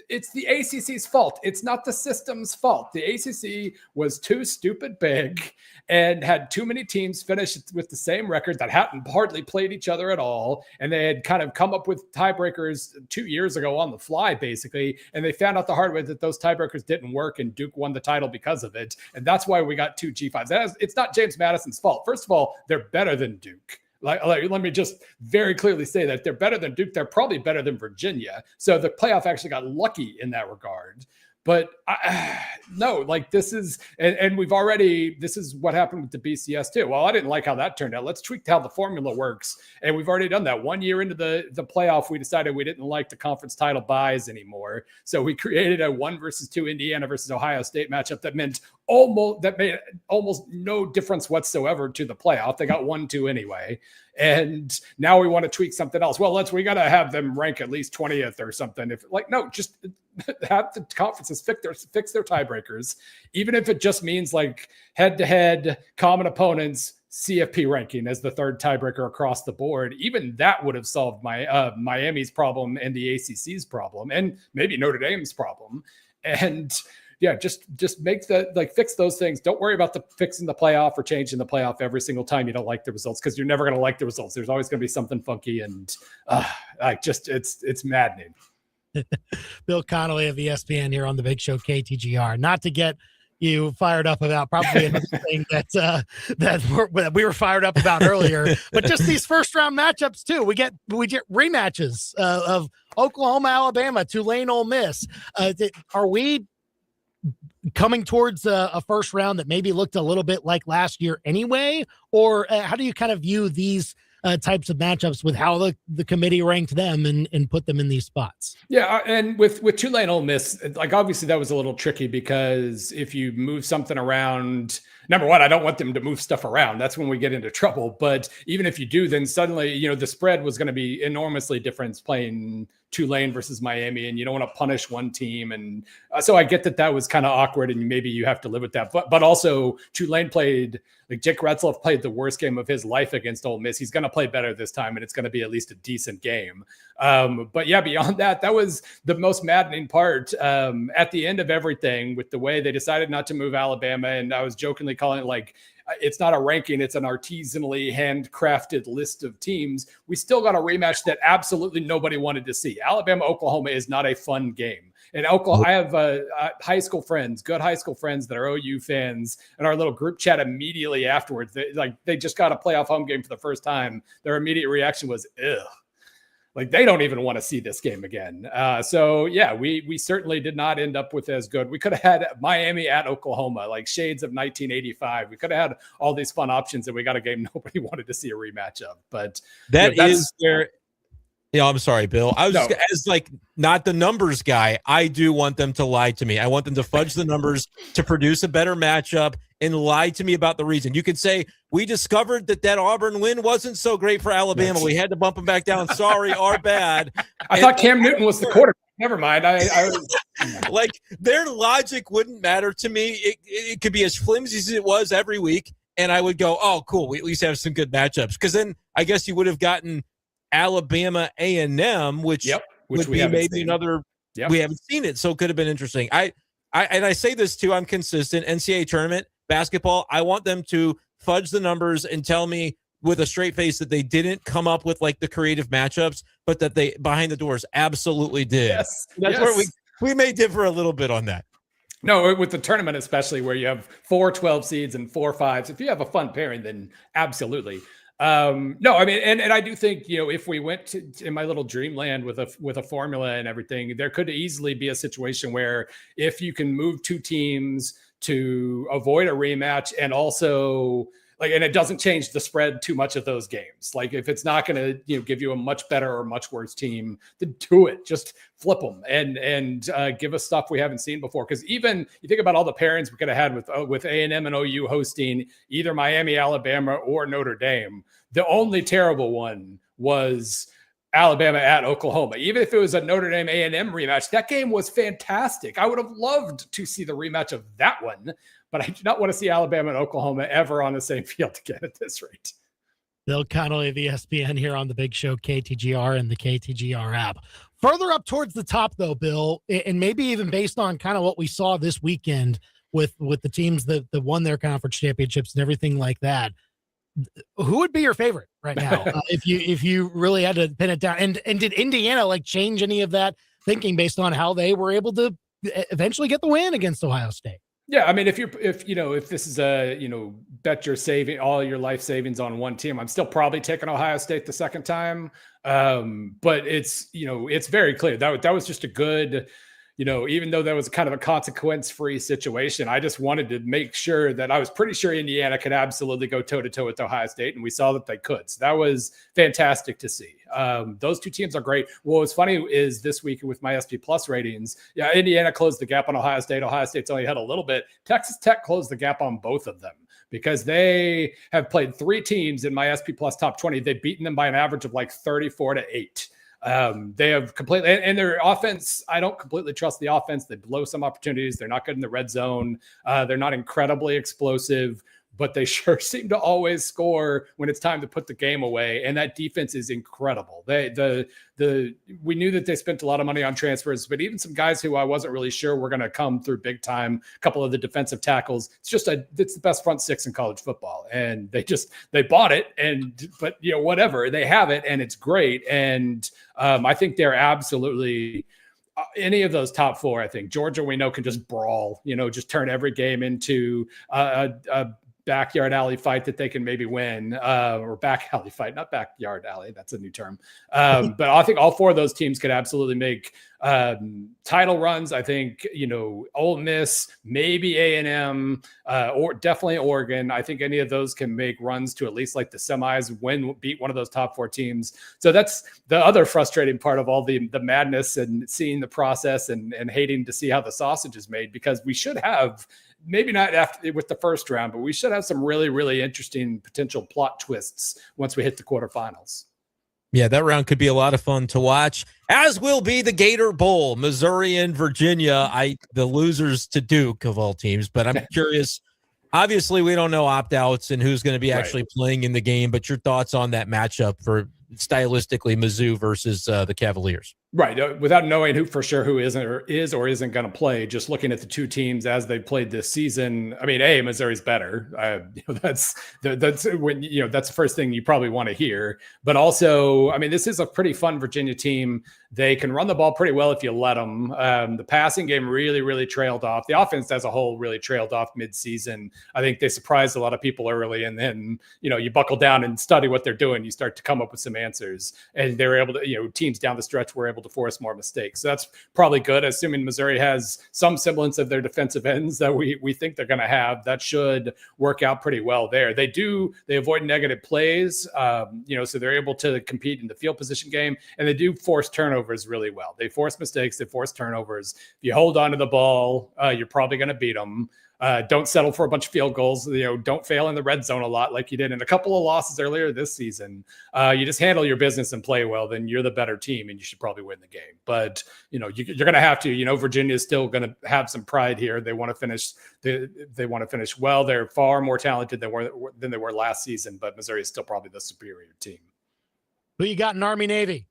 it's the ACC's fault. It's not the system's fault. The ACC was too stupid big and had too many teams finish with the same record that hadn't hardly played each other at all. And they had kind of come up with tiebreakers 2 years ago on the fly, basically. And they found out the hard way that those tiebreakers didn't work, and Duke won the title because of it. And that's why we got 2 G5s. It's not James Madison's fault. First of all, they're better than Duke. Let me just very clearly say that they're better than Duke. They're probably better than Virginia. So the playoff actually got lucky in that regard. But no, like this is, and we've already, this is what happened with the BCS too. Well, I didn't like how that turned out. Let's tweak how the formula works. And we've already done that. 1 year into the playoff, we decided we didn't like the conference title buys anymore. So we created a 1 versus 2 Indiana versus Ohio State matchup that made almost no difference whatsoever to the playoff. They got 1-2 anyway. And now we want to tweak something else. Well, we got to have them rank at least 20th or something. If no, just have the conferences fix their tiebreakers, even if it just means like head-to-head common opponents CFP ranking as the third tiebreaker across the board. Even that would have solved Miami's problem and the ACC's problem, and maybe Notre Dame's problem. And yeah, just make fix those things. Don't worry about fixing the playoff or changing the playoff every single time you don't like the results, because you're never going to like the results. There's always going to be something funky, and it's maddening. Bill Connolly of ESPN here on the Big Show KTGR. Not to get you fired up about probably another thing that we were fired up about earlier, but just these first round matchups too. We get rematches of Oklahoma, Alabama, Tulane, Ole Miss. Are we coming towards a first round that maybe looked a little bit like last year anyway? Or how do you kind of view these types of matchups with how the committee ranked them and put them in these spots? Yeah, and with Tulane Ole Miss, like obviously that was a little tricky, because if you move something around, number one, I don't want them to move stuff around. That's when we get into trouble. But even if you do, then suddenly, the spread was going to be enormously different playing Tulane versus Miami, and you don't want to punish one team. And so I get that was kind of awkward, and maybe you have to live with that. But also Tulane played, like Jake Retzloff played the worst game of his life against Ole Miss. He's going to play better this time, and it's going to be at least a decent game. But yeah, beyond that was the most maddening part at the end of everything, with the way they decided not to move Alabama. And I was jokingly calling it like, it's not a ranking, it's an artisanally handcrafted list of teams. We still got a rematch that absolutely nobody wanted to see. Alabama, Oklahoma is not a fun game. And Oklahoma, I have good high school friends that are OU fans, and our little group chat immediately afterwards, they just got a playoff home game for the first time. Their immediate reaction was, ugh. Like they don't even want to see this game again. So yeah, we certainly did not end up with as good. We could have had Miami at Oklahoma, like shades of 1985. We could have had all these fun options, and we got a game nobody wanted to see a rematch of. But is where. Yeah, I'm sorry, Bill. I was as like not the numbers guy. I do want them to lie to me. I want them to fudge the numbers to produce a better matchup and lie to me about the reason. You could say, we discovered that Auburn win wasn't so great for Alabama. We had to bump them back down. Sorry, our bad. I thought Cam Newton was the quarterback. Never mind. I was like, their logic wouldn't matter to me. It could be as flimsy as it was every week, and I would go, oh, cool. We at least have some good matchups, because then I guess you would have gotten Alabama A&M, which would be maybe another. Yep. We haven't seen it, so it could have been interesting. I say this too. I'm consistent. NCAA tournament basketball, I want them to fudge the numbers and tell me with a straight face that they didn't come up with like the creative matchups, but that they behind the doors absolutely did. Yes. That's where we may differ a little bit on that. No, with the tournament, especially where you have 4 12 seeds and 4 5s, if you have a fun pairing, then absolutely. No, I mean, and I do think, if we went in my little dreamland with a formula and everything, there could easily be a situation where if you can move 2 teams to avoid a rematch, and also and it doesn't change the spread too much of those games. Like if it's not going to, give you a much better or much worse team, then do it. Just flip them and give us stuff we haven't seen before. Because even you think about all the pairings we could have had with A&M and OU hosting either Miami, Alabama, or Notre Dame. The only terrible one was Alabama at Oklahoma. Even if it was a Notre Dame A&M rematch, that game was fantastic. I would have loved to see the rematch of that one, but I do not want to see Alabama and Oklahoma ever on the same field again at this rate. Bill Connolly of ESPN here on the Big Show KTGR and the KTGR app. Further up towards the top, though, Bill, and maybe even based on kind of what we saw this weekend with the teams that won their conference championships and everything like that, who would be your favorite right now if you really had to pin it down? And did Indiana change any of that thinking based on how they were able to eventually get the win against Ohio State? Yeah, I mean, if this is a bet your all your life savings on one team, I'm still probably taking Ohio State the second time. But it's very clear that was just a good even though that was kind of a consequence-free situation, I just wanted to make sure that I was pretty sure Indiana could absolutely go toe-to-toe with Ohio State, and we saw that they could. So that was fantastic to see. Those two teams are great. What was funny is this week with my SP Plus ratings, Indiana closed the gap on Ohio State. Ohio State's only had a little bit. Texas Tech closed the gap on both of them, because they have played 3 teams in my SP Plus top 20. They've beaten them by an average of like 34-8. They have completely, and their offense, I don't completely trust the offense. They blow some opportunities. They're not good in the red zone. They're not incredibly explosive, but they sure seem to always score when it's time to put the game away. And that defense is incredible. We knew that they spent a lot of money on transfers, but even some guys who I wasn't really sure were going to come through big time, a couple of the defensive tackles, it's the best front six in college football. And they bought it, but whatever, they have it and it's great. And I think they're absolutely, any of those top 4, I think Georgia, we know, can just brawl, just turn every game into a backyard alley fight that they can maybe win, or back alley fight, not backyard alley. That's a new term. But I think all 4 of those teams could absolutely make title runs. I think, Ole Miss, maybe A&M, or definitely Oregon. I think any of those can make runs to at least like the semis, beat one of those top 4 teams. So that's the other frustrating part of all the madness and seeing the process and hating to see how the sausage is made, because we should have, maybe not after with the first round, but we should have some really, really interesting potential plot twists once we hit the quarterfinals. Yeah, that round could be a lot of fun to watch, as will be the Gator Bowl, Missouri and Virginia. The losers to Duke of all teams, but I'm curious. Obviously, we don't know opt-outs and who's going to be actually playing in the game, but your thoughts on that matchup for stylistically Mizzou versus the Cavaliers? Right. Without knowing who is or isn't going to play, just looking at the two teams as they played this season. I mean, Missouri's better. That's when, that's the first thing you probably want to hear. But also, I mean, this is a pretty fun Virginia team. They can run the ball pretty well if you let them. The passing game really, really trailed off. The offense as a whole really trailed off midseason. I think they surprised a lot of people early, and then, you buckle down and study what they're doing. You start to come up with some answers, and they were able to, teams down the stretch were able to force more mistakes. So that's probably good. Assuming Missouri has some semblance of their defensive ends that we think they're going to have, that should work out pretty well there. They avoid negative plays, so they're able to compete in the field position game, and they do force turnovers really well. They force mistakes, they force turnovers. If you hold on to the ball, you're probably going to beat them. Don't settle for a bunch of field goals. Don't fail in the red zone a lot like you did in a couple of losses earlier this season. You just handle your business and play well, then you're the better team and you should probably win the game. But, you're going to have to, Virginia is still going to have some pride here. They want to finish. They want to finish well. They're far more talented than they were last season, but Missouri is still probably the superior team. Who you got in Army Navy?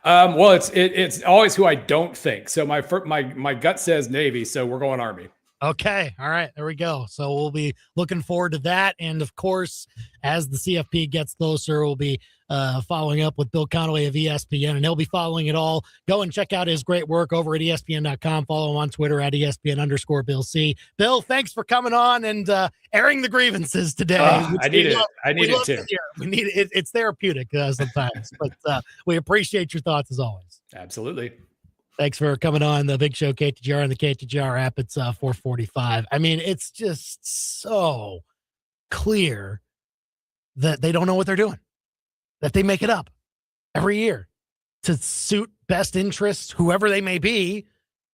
Well, it's always who I don't think. So my gut says Navy, so we're going Army. Okay. All right. There we go. So we'll be looking forward to that. And of course, as the CFP gets closer, we'll be following up with Bill Conway of ESPN, and he'll be following it all. Go and check out his great work over at ESPN.com. Follow him on Twitter at ESPN_Bill C. Bill, thanks for coming on and airing the grievances today. I need it too. We need it. It's therapeutic sometimes, but we appreciate your thoughts as always. Absolutely. Thanks for coming on the Big Show KTGR and the KTGR app. It's 4:45. I mean, it's just so clear that they don't know what they're doing, that they make it up every year to suit best interests, whoever they may be,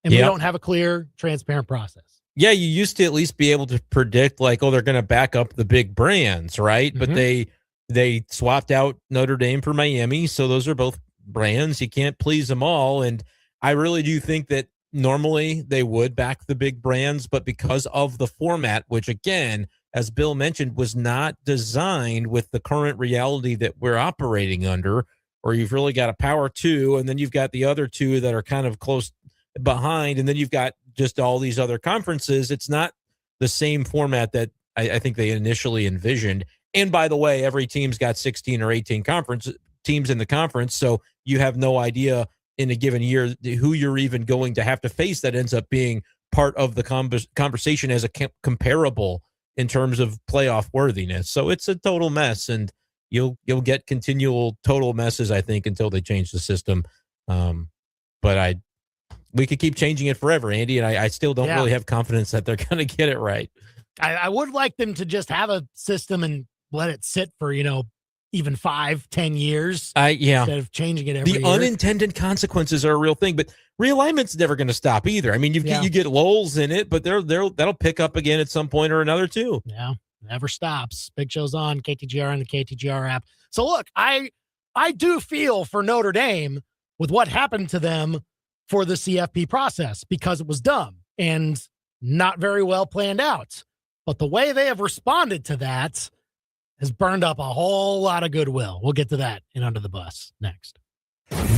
and we don't have a clear, transparent process. Yeah, you used to at least be able to predict, like, they're going to back up the big brands, right? Mm-hmm. But they swapped out Notre Dame for Miami, so those are both brands. You can't please them all, and I really do think that normally they would back the big brands, but because of the format, which again, as Bill mentioned, was not designed with the current reality that we're operating under, or you've really got a power two, and then you've got the other two that are kind of close behind, and then you've got just all these other conferences. It's not the same format that I think they initially envisioned. And by the way, every team's got 16 or 18 conference teams in the conference, so you have no idea in a given year who you're even going to have to face that ends up being part of the conversation as a comparable in terms of playoff worthiness. So it's a total mess, and you'll get continual total messes, I think, until they change the system. But we could keep changing it forever, Andy, and I still don't really have confidence that they're going to get it right. I would like them to just have a system and let it sit for, even 5-10 years. Instead of changing it every year. The unintended consequences are a real thing, but realignment's never going to stop either. I mean, you get lulls in it, but that'll pick up again at some point or another too. Yeah, never stops. Big Show's on KTGR and the KTGR app. So look, I do feel for Notre Dame with what happened to them for the CFP process because it was dumb and not very well planned out. But the way they have responded to that has burned up a whole lot of goodwill. We'll get to that in Under the Bus next.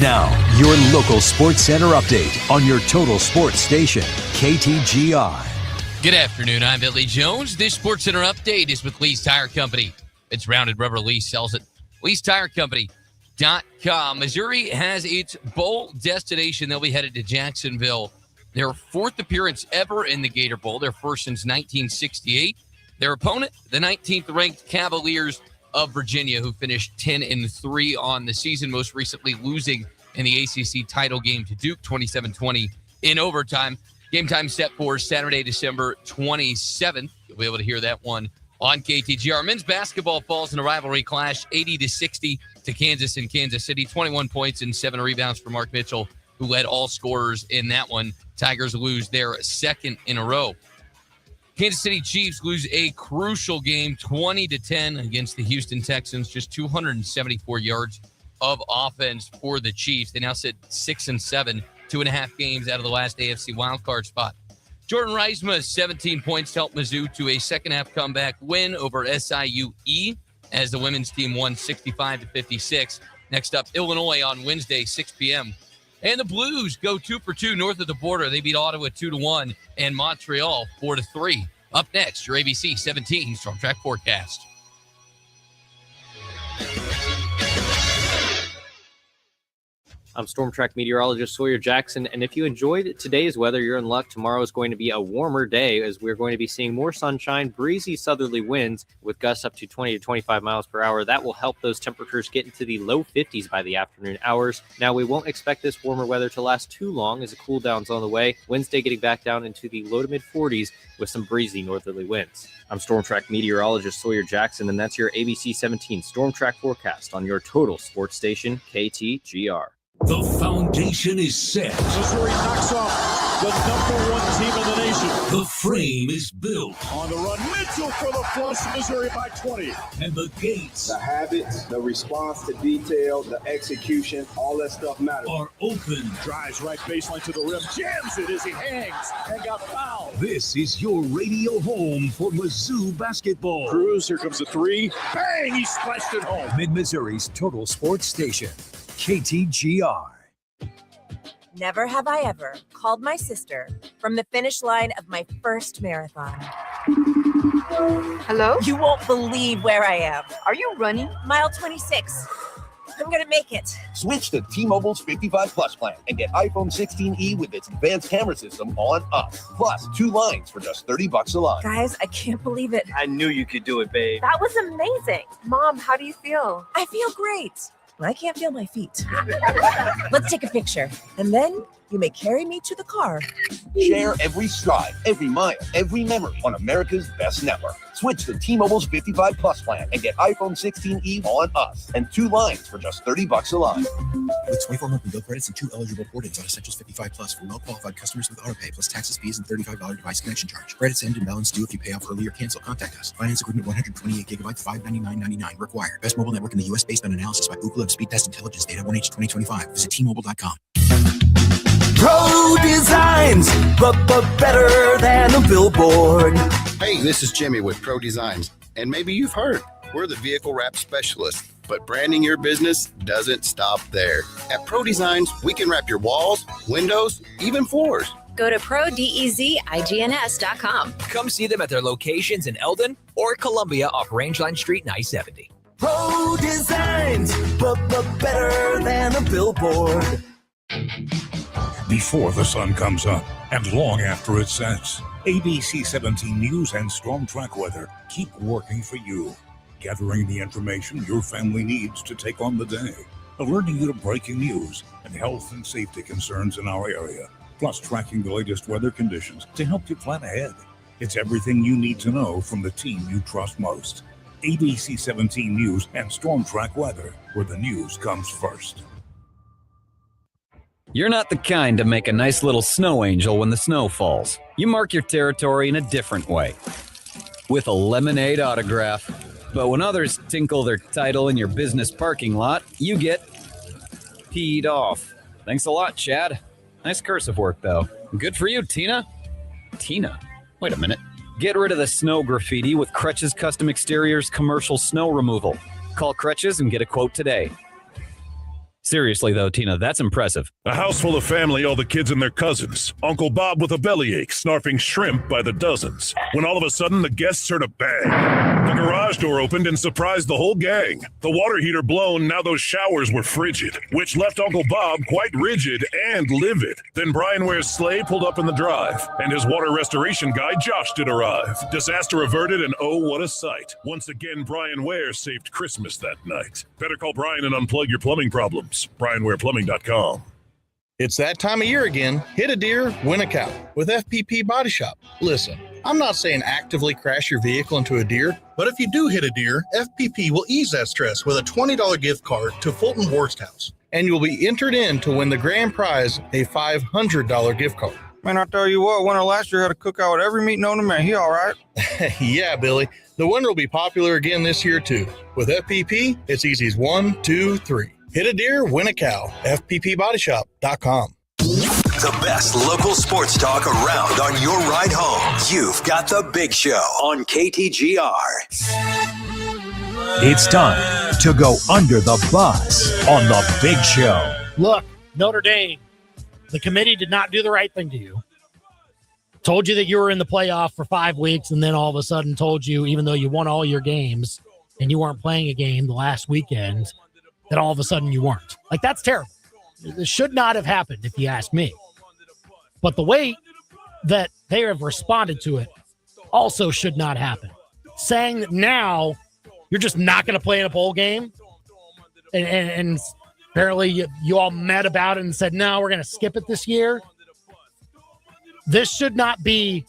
Now, your local Sports Center update on your total sports station, KTGR. Good afternoon. I'm Billy Jones. This Sports Center update is with Lee's Tire Company. It's rounded rubber. Lee sells it. Lee'sTireCompany.com. Missouri has its bowl destination. They'll be headed to Jacksonville. Their fourth appearance ever in the Gator Bowl. Their first since 1968. Their opponent, the 19th-ranked Cavaliers of Virginia, who finished 10-3 on the season, most recently losing in the ACC title game to Duke, 27-20 in overtime. Game time set for Saturday, December 27th. You'll be able to hear that one on KTGR. Men's basketball falls in a rivalry clash, 80-60 to Kansas in Kansas City. 21 points and 7 rebounds for Mark Mitchell, who led all scorers in that one. Tigers lose their second in a row. Kansas City Chiefs lose a crucial game, 20-10 against the Houston Texans. Just 274 yards of offense for the Chiefs. They now sit 6-7, 2.5 games out of the last AFC wildcard spot. Jordan Reisma, 17 points, helped Mizzou to a second-half comeback win over SIU-E as the women's team won 65-56. Next up, Illinois on Wednesday, 6 p.m. And the Blues go 2 for 2 north of the border. They beat Ottawa 2-1 and Montreal 4-3. Up next, your ABC 17 Storm Track forecast. I'm Storm Track meteorologist Sawyer Jackson, and if you enjoyed today's weather, you're in luck. Tomorrow is going to be a warmer day as we're going to be seeing more sunshine, breezy southerly winds with gusts up to 20 to 25 miles per hour. That will help those temperatures get into the low 50s by the afternoon hours. Now, we won't expect this warmer weather to last too long as a cool down's on the way. Wednesday getting back down into the low to mid 40s with some breezy northerly winds. I'm Storm Track meteorologist Sawyer Jackson, and that's your ABC 17 Storm Track forecast on your total sports station, KTGR. The foundation is set. Missouri knocks off the #1 team in the nation. The frame is built. On the run, Mitchell for the flush, Missouri by 20. And the gates. The habits, the response to detail, the execution, all that stuff matters. Are open. Drives right baseline to the rim, jams it as he hangs and got fouled. This is your radio home for Mizzou basketball. Cruz, here comes the three. Bang, he splashed it home. Mid-Missouri's total sports station, KTGR. Never have I ever called my sister from the finish line of my first marathon. Hello? You won't believe where I am. Are you running? Mile 26. I'm going to make it. Switch to T-Mobile's 55 Plus plan and get iPhone 16e with its advanced camera system on us. Plus, 2 lines for just $30 a line. Guys, I can't believe it. I knew you could do it, babe. That was amazing. Mom, how do you feel? I feel great. I can't feel my feet. Let's take a picture. And then you may carry me to the car. Share every stride, every mile, every memory on America's best network. Switch to T-Mobile's 55 Plus plan and get iPhone 16e on us and 2 lines for just $30 a line. With 24 monthly bill credits and 2 eligible port-ins on Essentials 55 Plus for well-qualified customers with AutoPay plus taxes, fees, and $35 device connection charge. Credits end and balance due if you pay off early or cancel. Contact us. Finance agreement 128 gigabytes, $599.99 required. Best mobile network in the U.S. based on analysis by Ookla of Speed Test Intelligence Data 1H 2025. Visit T-Mobile.com. Pro Designs, but better than a billboard. Hey, this is Jimmy with Pro Designs, and maybe you've heard, we're the vehicle wrap specialist, but branding your business doesn't stop there. At Pro Designs, we can wrap your walls, windows, even floors. Go to ProDesigns.com. Come see them at their locations in Eldon or Columbia off Rangeline Street and I-70. Pro Designs, but better than a billboard. Before the sun comes up and long after it sets, ABC 17 News and Storm Track Weather keep working for you, gathering the information your family needs to take on the day, alerting you to breaking news and health and safety concerns in our area, plus tracking the latest weather conditions to help you plan ahead. It's everything you need to know from the team you trust most. ABC 17 News and Storm Track Weather, where the news comes first. You're not the kind to make a nice little snow angel when the snow falls. You mark your territory in a different way, with a lemonade autograph. But when others tinkle their title in your business parking lot, you get peed off. Thanks a lot, Chad. Nice cursive work, though. Good for you, Tina. Tina? Wait a minute. Get rid of the snow graffiti with Crutch's Custom Exteriors commercial snow removal. Call Crutch's and get a quote today. Seriously, though, Tina, that's impressive. A house full of family, all the kids and their cousins. Uncle Bob with a bellyache, snarfing shrimp by the dozens. When all of a sudden, the guests heard a bang. The garage door opened and surprised the whole gang. The water heater blown, now those showers were frigid, which left Uncle Bob quite rigid and livid. Then Brian Ware's sleigh pulled up in the drive, and his water restoration guy, Josh, did arrive. Disaster averted, and oh, what a sight. Once again, Brian Ware saved Christmas that night. Better call Brian and unplug your plumbing problems. BrianWarePlumbing.com. It's that time of year again. Hit a deer, win a cow with FPP Body Shop. Listen, I'm not saying actively crash your vehicle into a deer, but if you do hit a deer, FPP will ease that stress with a $20 gift card to Fulton Worst House. And you'll be entered in to win the grand prize, a $500 gift card. Man, I tell you what, winner last year had a cookout at every meet known to man. He all right? Yeah, Billy. The winner will be popular again this year, too. With FPP, it's easy as 1, 2, 3. Hit a deer, win a cow. FPPBodyShop.com. The best local sports talk around on your ride home. You've got The Big Show on KTGR. It's time to go under the bus on The Big Show. Look, Notre Dame, the committee did not do the right thing to you. Told you that you were in the playoff for 5 weeks, and then all of a sudden told you, even though you won all your games and you weren't playing a game the last weekend, that all of a sudden you weren't. Like, that's terrible. It should not have happened, if you ask me. But the way that they have responded to it also should not happen. Saying that now you're just not going to play in a bowl game, and apparently you all met about it and said, no, we're going to skip it this year. This should not be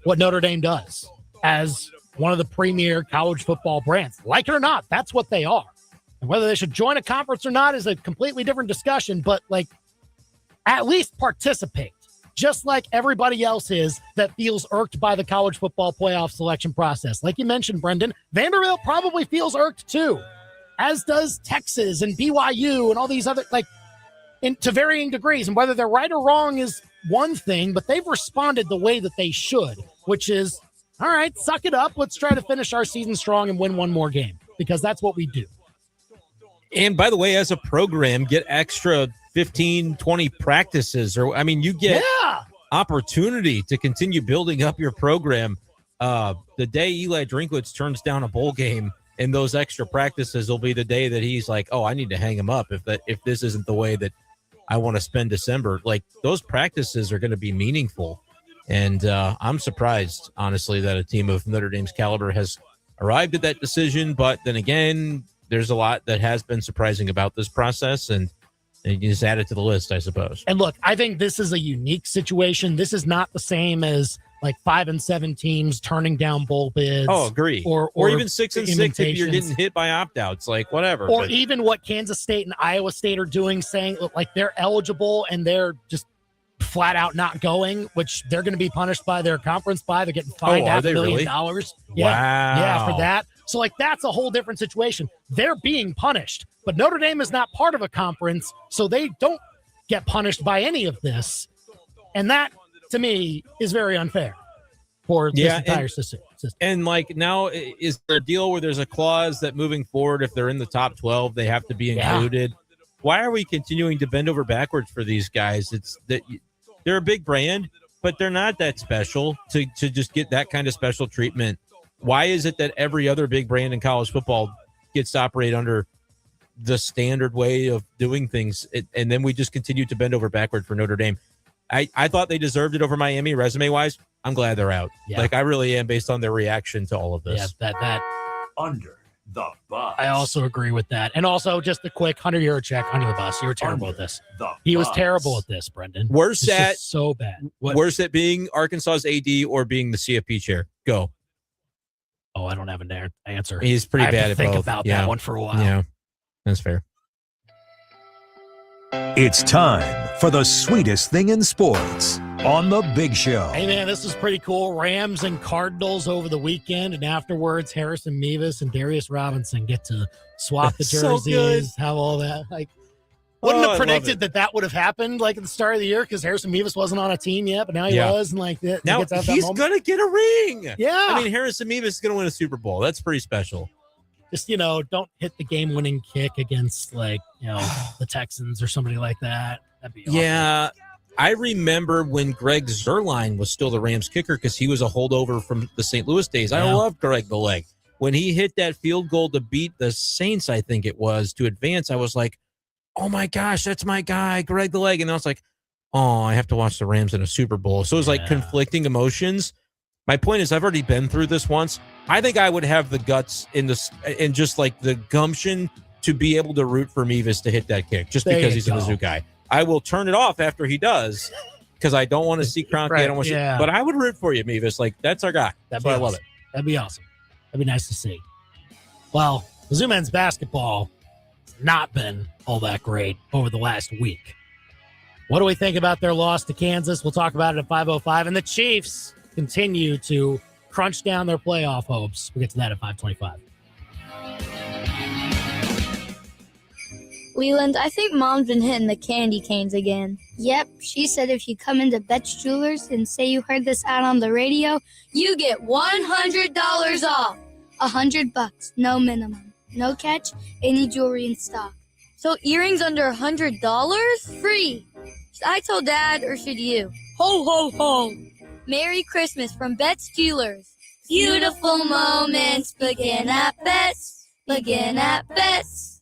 what Notre Dame does as one of the premier college football brands. Like it or not, that's what they are. And whether they should join a conference or not is a completely different discussion, but like, at least participate, just like everybody else is that feels irked by the college football playoff selection process. Like you mentioned, Brendan, Vanderbilt probably feels irked too, as does Texas and BYU and all these other, like, to varying degrees. And whether they're right or wrong is one thing, but they've responded the way that they should, which is, all right, suck it up. Let's try to finish our season strong and win one more game, because that's what we do. And by the way, as a program, get extra 15, 20 practices, or I mean, you get opportunity to continue building up your program. The day Eli Drinkwitz turns down a bowl game and those extra practices will be the day that he's like, oh, I need to hang him up if this isn't the way that I want to spend December. Like, those practices are going to be meaningful. And I'm surprised, honestly, that a team of Notre Dame's caliber has arrived at that decision. But then again, there's a lot that has been surprising about this process, and you just add it to the list, I suppose. And look, I think this is a unique situation. This is not the same as like 5 and 7 teams turning down bowl bids. Oh, agree. Or even 6 and 6 if you're getting hit by opt-outs, like whatever. Or even what Kansas State and Iowa State are doing, saying like they're eligible and they're just flat out not going, which they're going to be punished by their conference by. They're getting fined $500 million. Yeah. Wow. Yeah, for that. So, like, that's a whole different situation. They're being punished, but Notre Dame is not part of a conference, so they don't get punished by any of this. And that, to me, is very unfair for this entire system. And, like, now, is there a deal where there's a clause that moving forward, if they're in the top 12, they have to be included? Why are we continuing to bend over backwards for these guys? It's that they're a big brand, but they're not that special to just get that kind of special treatment. Why is it that every other big brand in college football gets to operate under the standard way of doing things, and then we just continue to bend over backward for Notre Dame? I thought they deserved it over Miami resume-wise. I'm glad they're out. Yeah. Like, I really am, based on their reaction to all of this. Yeah, that under the bus. I also agree with that. And also, just a quick Hunter Yurachek under the bus. You were terrible at this. He was terrible at this, Brendan. Worse It's at just so bad. Worse at being Arkansas's AD or being the CFP chair. Go. Oh, I don't have an answer. He's pretty I bad have to at think both. about Yeah. that one for a while. Yeah, that's fair. It's time for the sweetest thing in sports on The Big Show. Hey, man, this is pretty cool. Rams and Cardinals over the weekend, and afterwards, Harrison Mevis and Darius Robinson get to swap the So jerseys, good. have all that. Like, wouldn't I have love predicted that would have happened like at the start of the year because Harrison Mevis wasn't on a team yet, but now he Yeah. was, and like that. Now gets to have that he's moment. going to get a ring. Yeah. I mean, Harrison Mevis is going to win a Super Bowl. That's pretty special. Just, don't hit the game-winning kick against, like, the Texans or somebody like that. That'd be awesome. Yeah. I remember when Greg Zuerlein was still the Rams kicker because he was a holdover from the St. Louis days. I Yeah. love Greg the Leg. When he hit that field goal to beat the Saints, I think it was, to advance, I was like, oh my gosh, that's my guy, Greg the Leg. And I was like, oh, I have to watch the Rams in a Super Bowl. So it was like conflicting emotions. My point is, I've already been through this once. I think I would have the guts and just like the gumption to be able to root for Mevis to hit that kick just There because you he's go. a Mizzou guy. I will turn it off after he does because I don't want to see Kroenke. Right, I don't want to yeah. but I would root for you, Mevis. Like, that's our guy. That's why I love it. That'd be awesome. That'd be nice to see. Well, Mizzou men's basketball has not been all that great over the last week. What do we think about their loss to Kansas? We'll talk about it at 5:05. And the Chiefs continue to crunch down their playoff hopes. We'll get to that at 5:25. Leland, I think Mom's been hitting the candy canes again. Yep, she said if you come into Bet's Jewelers and say you heard this ad on the radio, you get $100 off. $100, no minimum. No catch, any jewelry in stock. So earrings under $100? Free. Should I tell Dad or should you? Ho, ho, ho. Merry Christmas from Bet's Jewelers. Beautiful moments begin at Bet's. Begin at Bet's.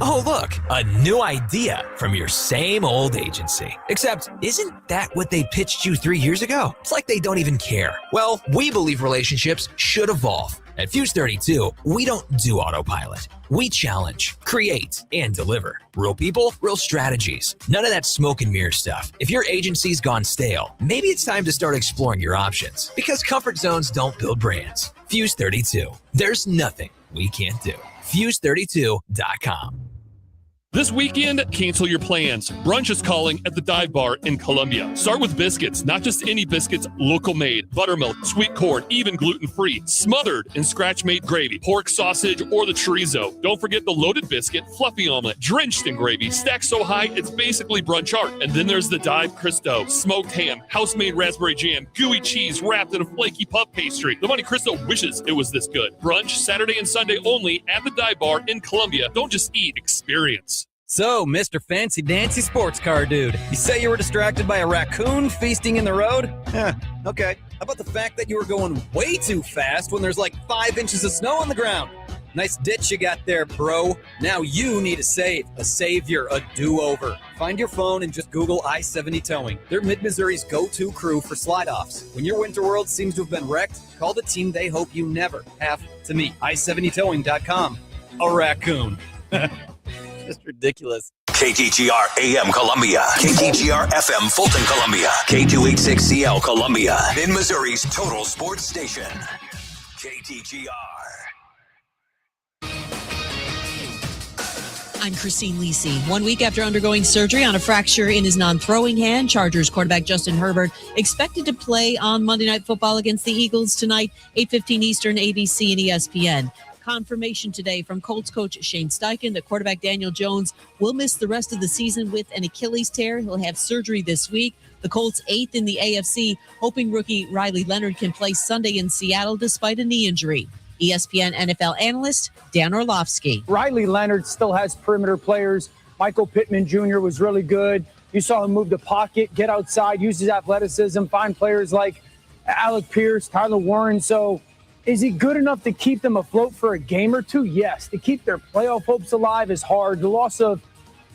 Oh, look, a new idea from your same old agency. Except, isn't that what they pitched you 3 years ago? It's like they don't even care. Well, we believe relationships should evolve. At Fuse 32, we don't do autopilot. We challenge, create, and deliver. Real people, real strategies. None of that smoke and mirror stuff. If your agency's gone stale, maybe it's time to start exploring your options. Because comfort zones don't build brands. Fuse 32. There's nothing we can't do. Fuse32.com. This weekend, cancel your plans. Brunch is calling at the Dive Bar in Columbia. Start with biscuits, not just any biscuits, local made, buttermilk, sweet corn, even gluten-free, smothered in scratch-made gravy, pork sausage, or the chorizo. Don't forget the loaded biscuit, fluffy omelet, drenched in gravy, stacked so high it's basically brunch art. And then there's the Dive Cristo, smoked ham, house-made raspberry jam, gooey cheese wrapped in a flaky puff pastry. The Monte Cristo wishes it was this good. Brunch Saturday and Sunday only at the Dive Bar in Columbia. Don't just eat, experience. So, Mr. Fancy Dancy Sports Car Dude, you say you were distracted by a raccoon feasting in the road? Okay. How about the fact that you were going way too fast when there's like 5 inches of snow on the ground? Nice ditch you got there, bro. Now you need a savior, a do-over. Find your phone and just Google I-70 Towing. They're Mid-Missouri's go-to crew for slide-offs. When your winter world seems to have been wrecked, call the team they hope you never have to meet. I70towing.com. A raccoon. Just ridiculous. KTGR AM Columbia, KTGR FM Fulton Columbia, K286CL Columbia, in Missouri's total sports station. KTGR. I'm Christine Lisi. 1 week after undergoing surgery on a fracture in his non-throwing hand, Chargers quarterback Justin Herbert expected to play on Monday Night Football against the Eagles tonight, 8:15 Eastern, ABC and ESPN. Confirmation today from Colts coach Shane Steichen that quarterback Daniel Jones will miss the rest of the season with an Achilles tear. He'll have surgery this week. The Colts 8th in the AFC, hoping rookie Riley Leonard can play Sunday in Seattle despite a knee injury. ESPN NFL analyst Dan Orlovsky. Riley Leonard still has perimeter players. Michael Pittman Jr. was really good. You saw him move the pocket, get outside, use his athleticism, find players like Alec Pierce, Tyler Warren. So is he good enough to keep them afloat for a game or two? Yes. To keep their playoff hopes alive is hard. The loss of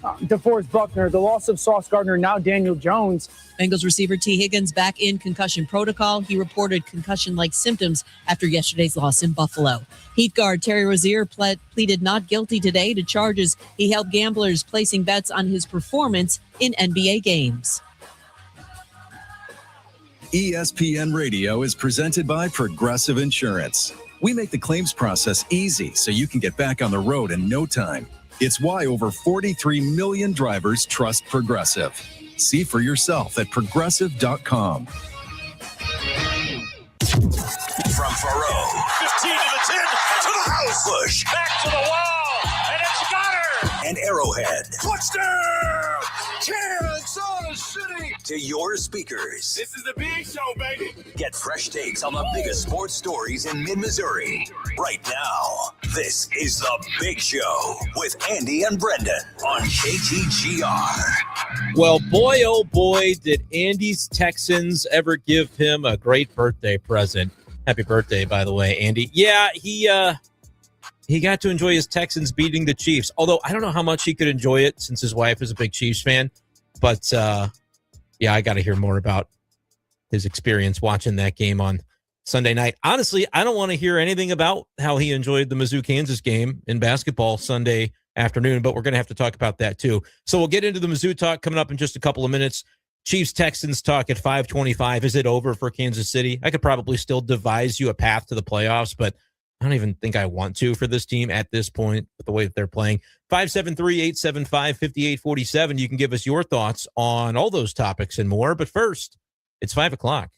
DeForest Buckner, the loss of Sauce Gardner, now Daniel Jones. Bengals receiver T. Higgins back in concussion protocol. He reported concussion-like symptoms after yesterday's loss in Buffalo. Heat guard Terry Rozier pleaded not guilty today to charges he held gamblers placing bets on his performance in NBA games. ESPN Radio is presented by Progressive Insurance. We make the claims process easy so you can get back on the road in no time. It's why over 43 million drivers trust Progressive. See for yourself at progressive.com. From Faro. 15 to the 10, to the house. Bush. Back to the wall, and it's got her. And Arrowhead. Touchdown! Kansas City. To your speakers. This is the big show, baby. Get fresh takes on the biggest sports stories in mid-Missouri. Right now, this is The Big Show with Andy and Brendan on KTGR. Well, boy, oh boy, did Andy's Texans ever give him a great birthday present. Happy birthday, by the way, Andy. Yeah, he got to enjoy his Texans beating the Chiefs, although I don't know how much he could enjoy it since his wife is a big Chiefs fan. But, yeah, I got to hear more about his experience watching that game on Sunday night. Honestly, I don't want to hear anything about how he enjoyed the Mizzou-Kansas game in basketball Sunday afternoon, but we're going to have to talk about that too. So we'll get into the Mizzou talk coming up in just a couple of minutes. Chiefs-Texans talk at 5:25. Is it over for Kansas City? I could probably still devise you a path to the playoffs, but I don't even think I want to for this team at this point with the way that they're playing. 573-875-5847. You can give us your thoughts on all those topics and more. But first, it's 5 o'clock.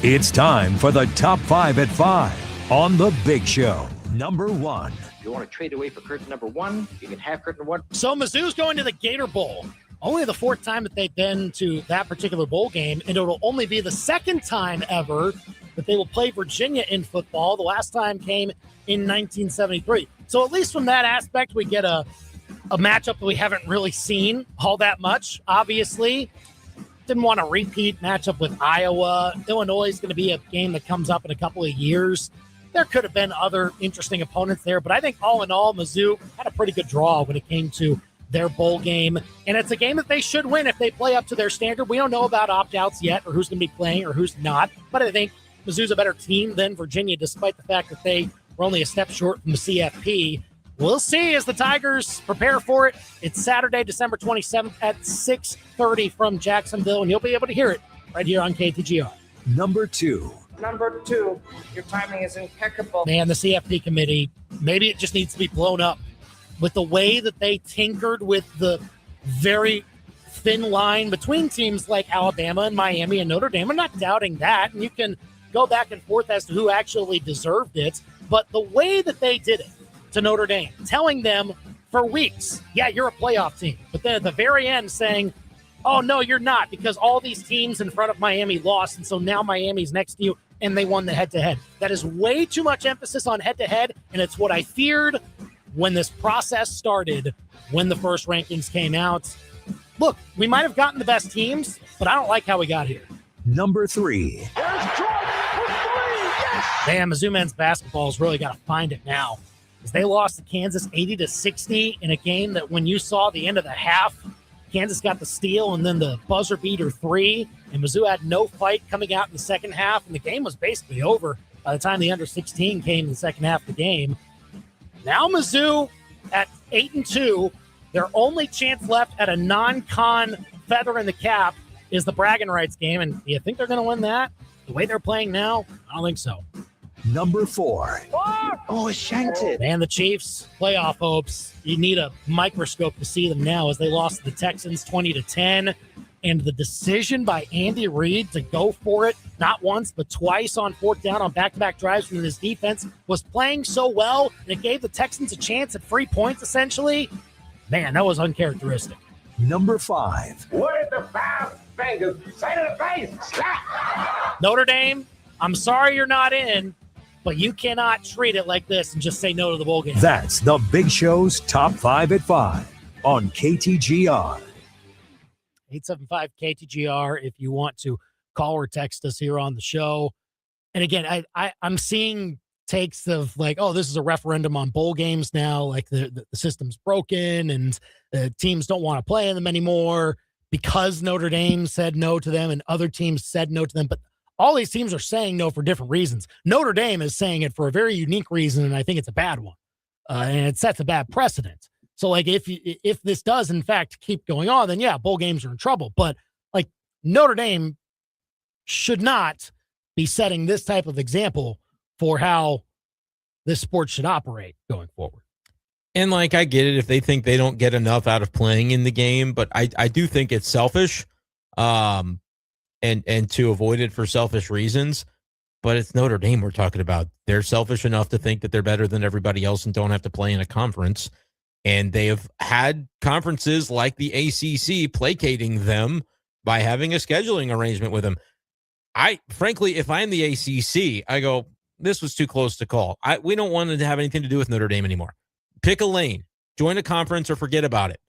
It's time for the top 5 at 5 on The Big Show. Number 1. If you want to trade away for curtain number 1, you can have curtain 1. So Mizzou's going to the Gator Bowl. Only the fourth time that they've been to that particular bowl game, and it'll only be the second time ever that they will play Virginia in football. The last time came in 1973. So at least from that aspect, we get a matchup that we haven't really seen all that much. Obviously, didn't want a repeat matchup with Iowa. Illinois is going to be a game that comes up in a couple of years. There could have been other interesting opponents there, but I think all in all, Mizzou had a pretty good draw when it came to their bowl game, and it's a game that they should win if they play up to their standard. We don't know about opt-outs yet or who's going to be playing or who's not, but I think Mizzou's a better team than Virginia, despite the fact that they were only a step short from the CFP. We'll see as the Tigers prepare for it. It's Saturday, December 27th at 6:30 from Jacksonville, and you'll be able to hear it right here on KTGR. Number 2. Number 2, your timing is impeccable. Man, the CFP committee, maybe it just needs to be blown up. With the way that they tinkered with the very thin line between teams like Alabama and Miami and Notre Dame. I'm not doubting that, and you can go back and forth as to who actually deserved it. But the way that they did it to Notre Dame, telling them for weeks, yeah, you're a playoff team. But then at the very end saying, oh, no, you're not, because all these teams in front of Miami lost, and so now Miami's next to you, and they won the head-to-head. That is way too much emphasis on head-to-head, and it's what I feared when this process started, when the first rankings came out. Look, we might have gotten the best teams, but I don't like how we got here. Number 3. Damn, Mizzou men's basketball's really got to find it now, because they lost to Kansas 80-60 in a game that when you saw the end of the half, Kansas got the steal and then the buzzer beater 3, and Mizzou had no fight coming out in the second half, and the game was basically over by the time the under-16 came in the second half of the game. Now Mizzou at 8-2, their only chance left at a non-con feather in the cap is the bragging rights game. And do you think they're going to win that? The way they're playing now, I don't think so. Number 4. Oh, shanked it. Man, the Chiefs' playoff hopes, you need a microscope to see them now as they lost to the Texans 20-10. And the decision by Andy Reid to go for it, not once, but twice on fourth down on back-to-back drives when his defense was playing so well, and it gave the Texans a chance at free points, essentially. Man, that was uncharacteristic. Number 5. What the 5 fingers? Say to the face. Notre Dame, I'm sorry you're not in, but you cannot treat it like this and just say no to the bowl game. That's The Big Show's top 5 at 5 on KTGR. 875-KTGR if you want to call or text us here on the show. And again, I'm seeing takes of like, oh, this is a referendum on bowl games now. Like the system's broken and teams don't want to play in them anymore because Notre Dame said no to them and other teams said no to them. But all these teams are saying no for different reasons. Notre Dame is saying it for a very unique reason, and I think it's a bad one. And it sets a bad precedent. So, like, if this does, in fact, keep going on, then, yeah, bowl games are in trouble. But, like, Notre Dame should not be setting this type of example for how this sport should operate going forward. And, like, I get it if they think they don't get enough out of playing in the game, but I do think it's selfish and to avoid it for selfish reasons. But it's Notre Dame we're talking about. They're selfish enough to think that they're better than everybody else and don't have to play in a conference. And they have had conferences like the ACC placating them by having a scheduling arrangement with them. Frankly, if I'm the ACC, I go, this was too close to call. We don't want to have anything to do with Notre Dame anymore. Pick a lane, join a conference, or forget about it.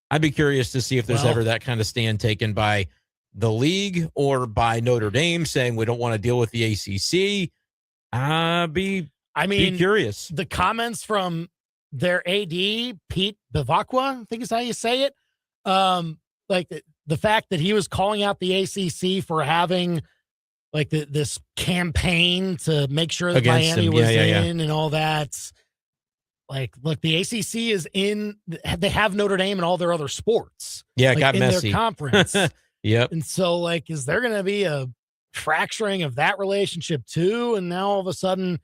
I'd be curious to see if there's ever that kind of stand taken by the league or by Notre Dame saying we don't want to deal with the ACC. Be curious. The comments from their AD, Pete Bevacqua, I think is how you say it. Like the fact that he was calling out the ACC for having like this campaign to make sure that Against Miami him. was Yeah. in and all that. Like, look, the ACC is in. They have Notre Dame and all their other sports. Yeah, it like, got in messy. their conference. Yep. And so, like, is there going to be a fracturing of that relationship too? And now all of a sudden,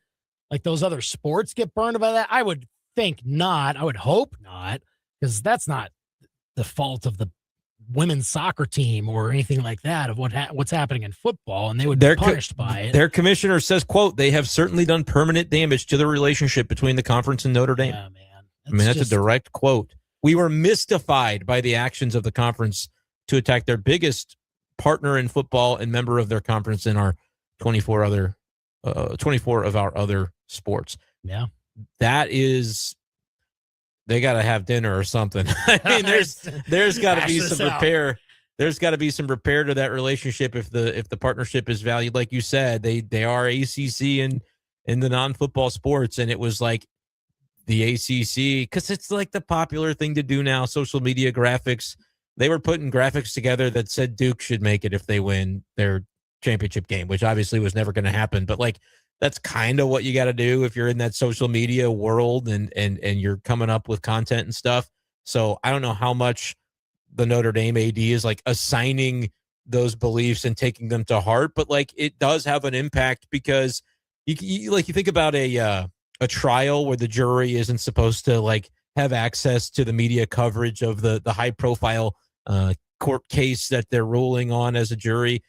like, those other sports get burned by that? I would think not. I would hope not, because that's not the fault of the women's soccer team or anything like that of what's happening in football, and they would be punished by it. Their commissioner says, quote, they have certainly done permanent damage to the relationship between the conference and Notre Dame. Yeah, man. I mean, that's a direct quote. We were mystified by the actions of the conference to attack their biggest partner in football and member of their conference in our 24 of our other sports. Yeah. That is, they got to have dinner or something. I mean, there's got to be some repair. There's got to be some repair to that relationship if the partnership is valued. Like you said, they are ACC in the non-football sports, and it was like the ACC, because it's like the popular thing to do now, social media graphics. They were putting graphics together that said Duke should make it if they win their championship game, which obviously was never going to happen. But like, that's kind of what you got to do if you're in that social media world and you're coming up with content and stuff. So I don't know how much the Notre Dame AD is like assigning those beliefs and taking them to heart, but like it does have an impact because you think about a trial where the jury isn't supposed to like have access to the media coverage of the high profile court case that they're ruling on as a jury.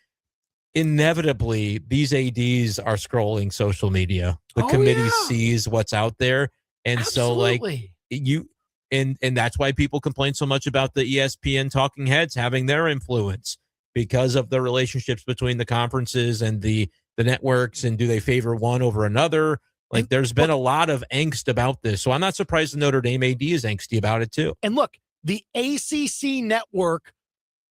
Inevitably, these ADs are scrolling social media. The committee sees what's out there. And Absolutely. so like and that's why people complain so much about the ESPN talking heads having their influence because of the relationships between the conferences and the networks, and do they favor one over another? Like there's been a lot of angst about this. So I'm not surprised the Notre Dame AD is angsty about it too. And look, the ACC network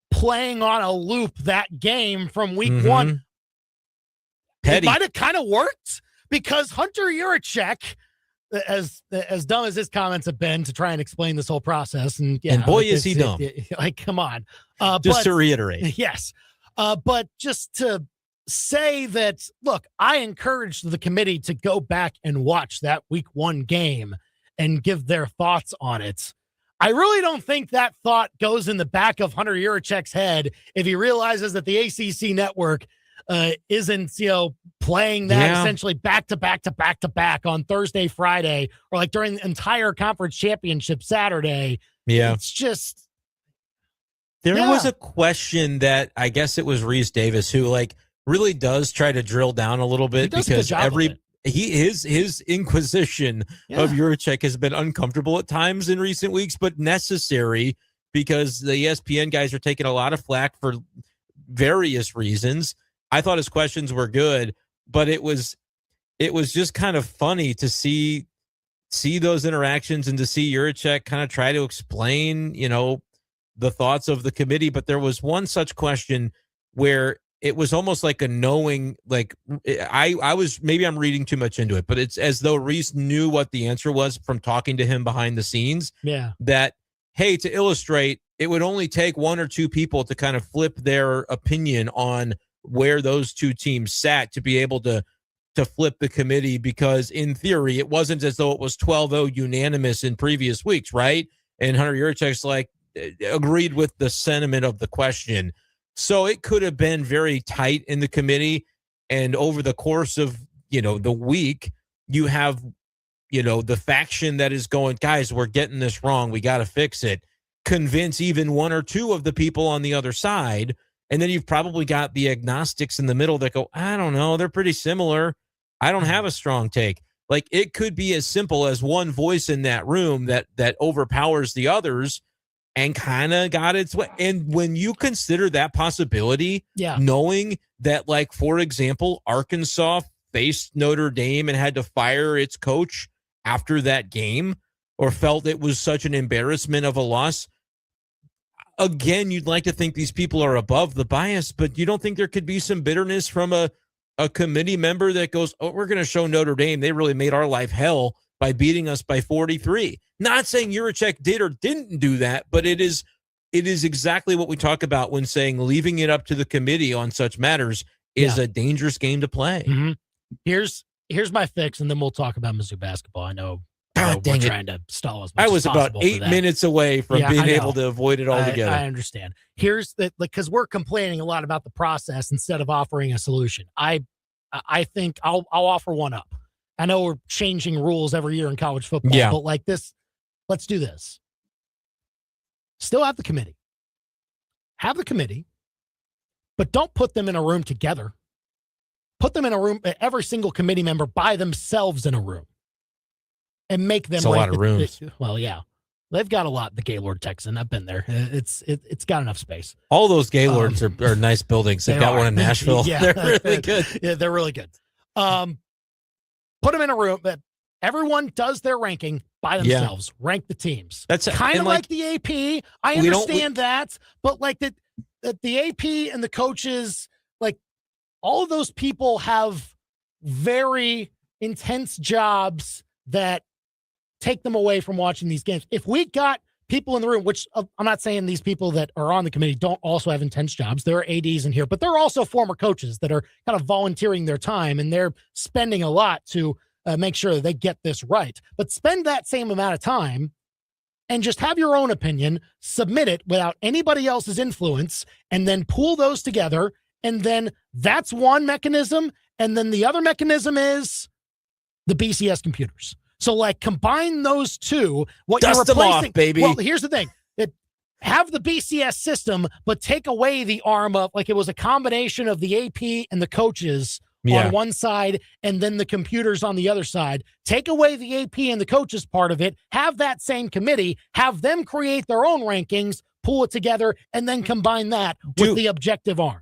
playing on a loop that game from week one, Petty. it might have kind of worked because Hunter Yurachek, as dumb as his comments have been to try and explain this whole process, and boy, is he dumb. Like, come on. Just to reiterate. Yes. But just to say that, look, I encouraged the committee to go back and watch that week one game and give their thoughts on it. I really don't think that thought goes in the back of Hunter Yurachek's head if he realizes that the ACC network isn't, playing that essentially back to back on Thursday, Friday, or like during the entire conference championship Saturday. Yeah. It's just. There was a question that I guess it was Reese Davis who like really does try to drill down a little bit because his inquisition of Yurachek has been uncomfortable at times in recent weeks, but necessary because the ESPN guys are taking a lot of flack for various reasons. I thought his questions were good, but it was just kind of funny to see those interactions and to see Yurachek kind of try to explain, the thoughts of the committee. But there was one such question where it was almost like a knowing, like I was, maybe I'm reading too much into it, but it's as though Reese knew what the answer was from talking to him behind the scenes. Yeah. That, hey, to illustrate, it would only take one or two people to kind of flip their opinion on where those two teams sat to be able to flip the committee, because in theory, it wasn't as though it was 12-0 unanimous in previous weeks, right? And Hunter Yurachek's like agreed with the sentiment of the question. So it could have been very tight in the committee. And over the course of, the week, you have, the faction that is going, guys, we're getting this wrong, we got to fix it. Convince even one or two of the people on the other side. And then you've probably got the agnostics in the middle that go, I don't know, they're pretty similar. I don't have a strong take. Like, it could be as simple as one voice in that room that overpowers the others and kind of got its way. And when you consider that possibility, knowing that, like, for example, Arkansas faced Notre Dame and had to fire its coach after that game, or felt it was such an embarrassment of a loss, again, you'd like to think these people are above the bias, but you don't think there could be some bitterness from a committee member that goes, oh, we're going to show Notre Dame they really made our life hell by beating us by 43. Not saying Yurachek did or didn't do that, but it is exactly what we talk about when saying leaving it up to the committee on such matters is a dangerous game to play. Mm-hmm. Here's my fix, and then we'll talk about Mizzou basketball. I know God we're dang it. trying to stall as much I was as about possible 8 minutes away from being able to avoid it altogether. I understand. Here's the, because we're complaining a lot about the process instead of offering a solution. I think I'll offer one up. I know we're changing rules every year in college football, but like this, let's do this. Still have the committee. Have the committee, but don't put them in a room together. Put them in a room, every single committee member by themselves in a room, and make them. It's a lot of rooms. Well, yeah, they've got a lot. The Gaylord Texan, I've been there. It's got enough space. All those Gaylords are nice buildings. They've got one in Nashville. Yeah, they're really good. Yeah, they're really good. Put them in a room that everyone does their ranking by themselves. Rank the teams. That's kind of like the AP. I understand that, but like the AP and the coaches, like all of those people have very intense jobs that take them away from watching these games. If we got people in the room, which I'm not saying these people that are on the committee don't also have intense jobs. There are ADs in here, but there are also former coaches that are kind of volunteering their time, and they're spending a lot to make sure that they get this right. But spend that same amount of time and just have your own opinion, submit it without anybody else's influence, and then pool those together. And then that's one mechanism. And then the other mechanism is the BCS computers. So, like, combine those two. What Dust you're them replacing, off, baby. Well, here's the thing: have the BCS system, but take away the arm of, like, it was a combination of the AP and the coaches on one side, and then the computers on the other side. Take away the AP and the coaches part of it. Have that same committee. Have them create their own rankings, pull it together, and then combine that with the objective arm.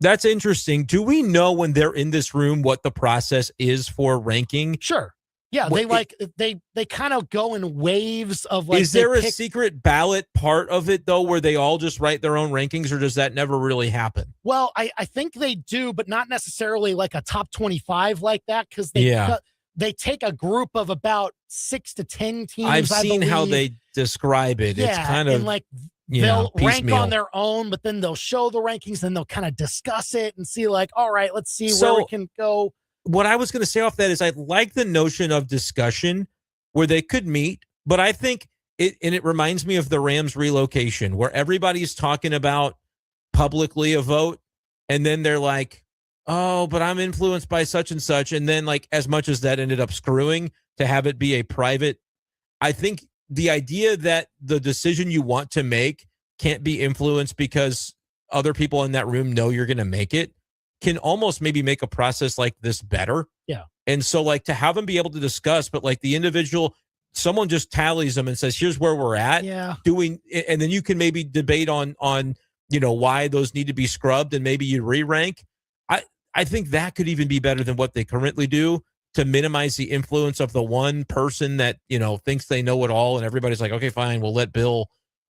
That's interesting. Do we know when they're in this room what the process is for ranking? Sure. Yeah, they kind of go in waves of, like. Is there a secret ballot part of it, though, where they all just write their own rankings, or does that never really happen? Well, I think they do, but not necessarily like a top 25 like that, because they take a group of about 6 to 10 teams. I've seen how they describe it. Yeah, it's kind of, and like they'll rank piecemeal on their own, but then they'll show the rankings, then they'll kind of discuss it and see, like, all right, let's see where we can go. What I was going to say off that is I like the notion of discussion where they could meet, but I think it reminds me of the Rams relocation, where everybody's talking about publicly a vote, and then they're like, oh, but I'm influenced by such and such. And then, like, as much as that ended up screwing to have it be a private, I think the idea that the decision you want to make can't be influenced because other people in that room know you're going to make it can almost maybe make a process like this better. Yeah. And so, like, to have them be able to discuss, but like the individual, someone just tallies them and says, here's where we're at. Yeah. And then you can maybe debate on, why those need to be scrubbed, and maybe you re-rank. I think that could even be better than what they currently do to minimize the influence of the one person that, thinks they know it all. And everybody's like, okay, fine, we'll let Bill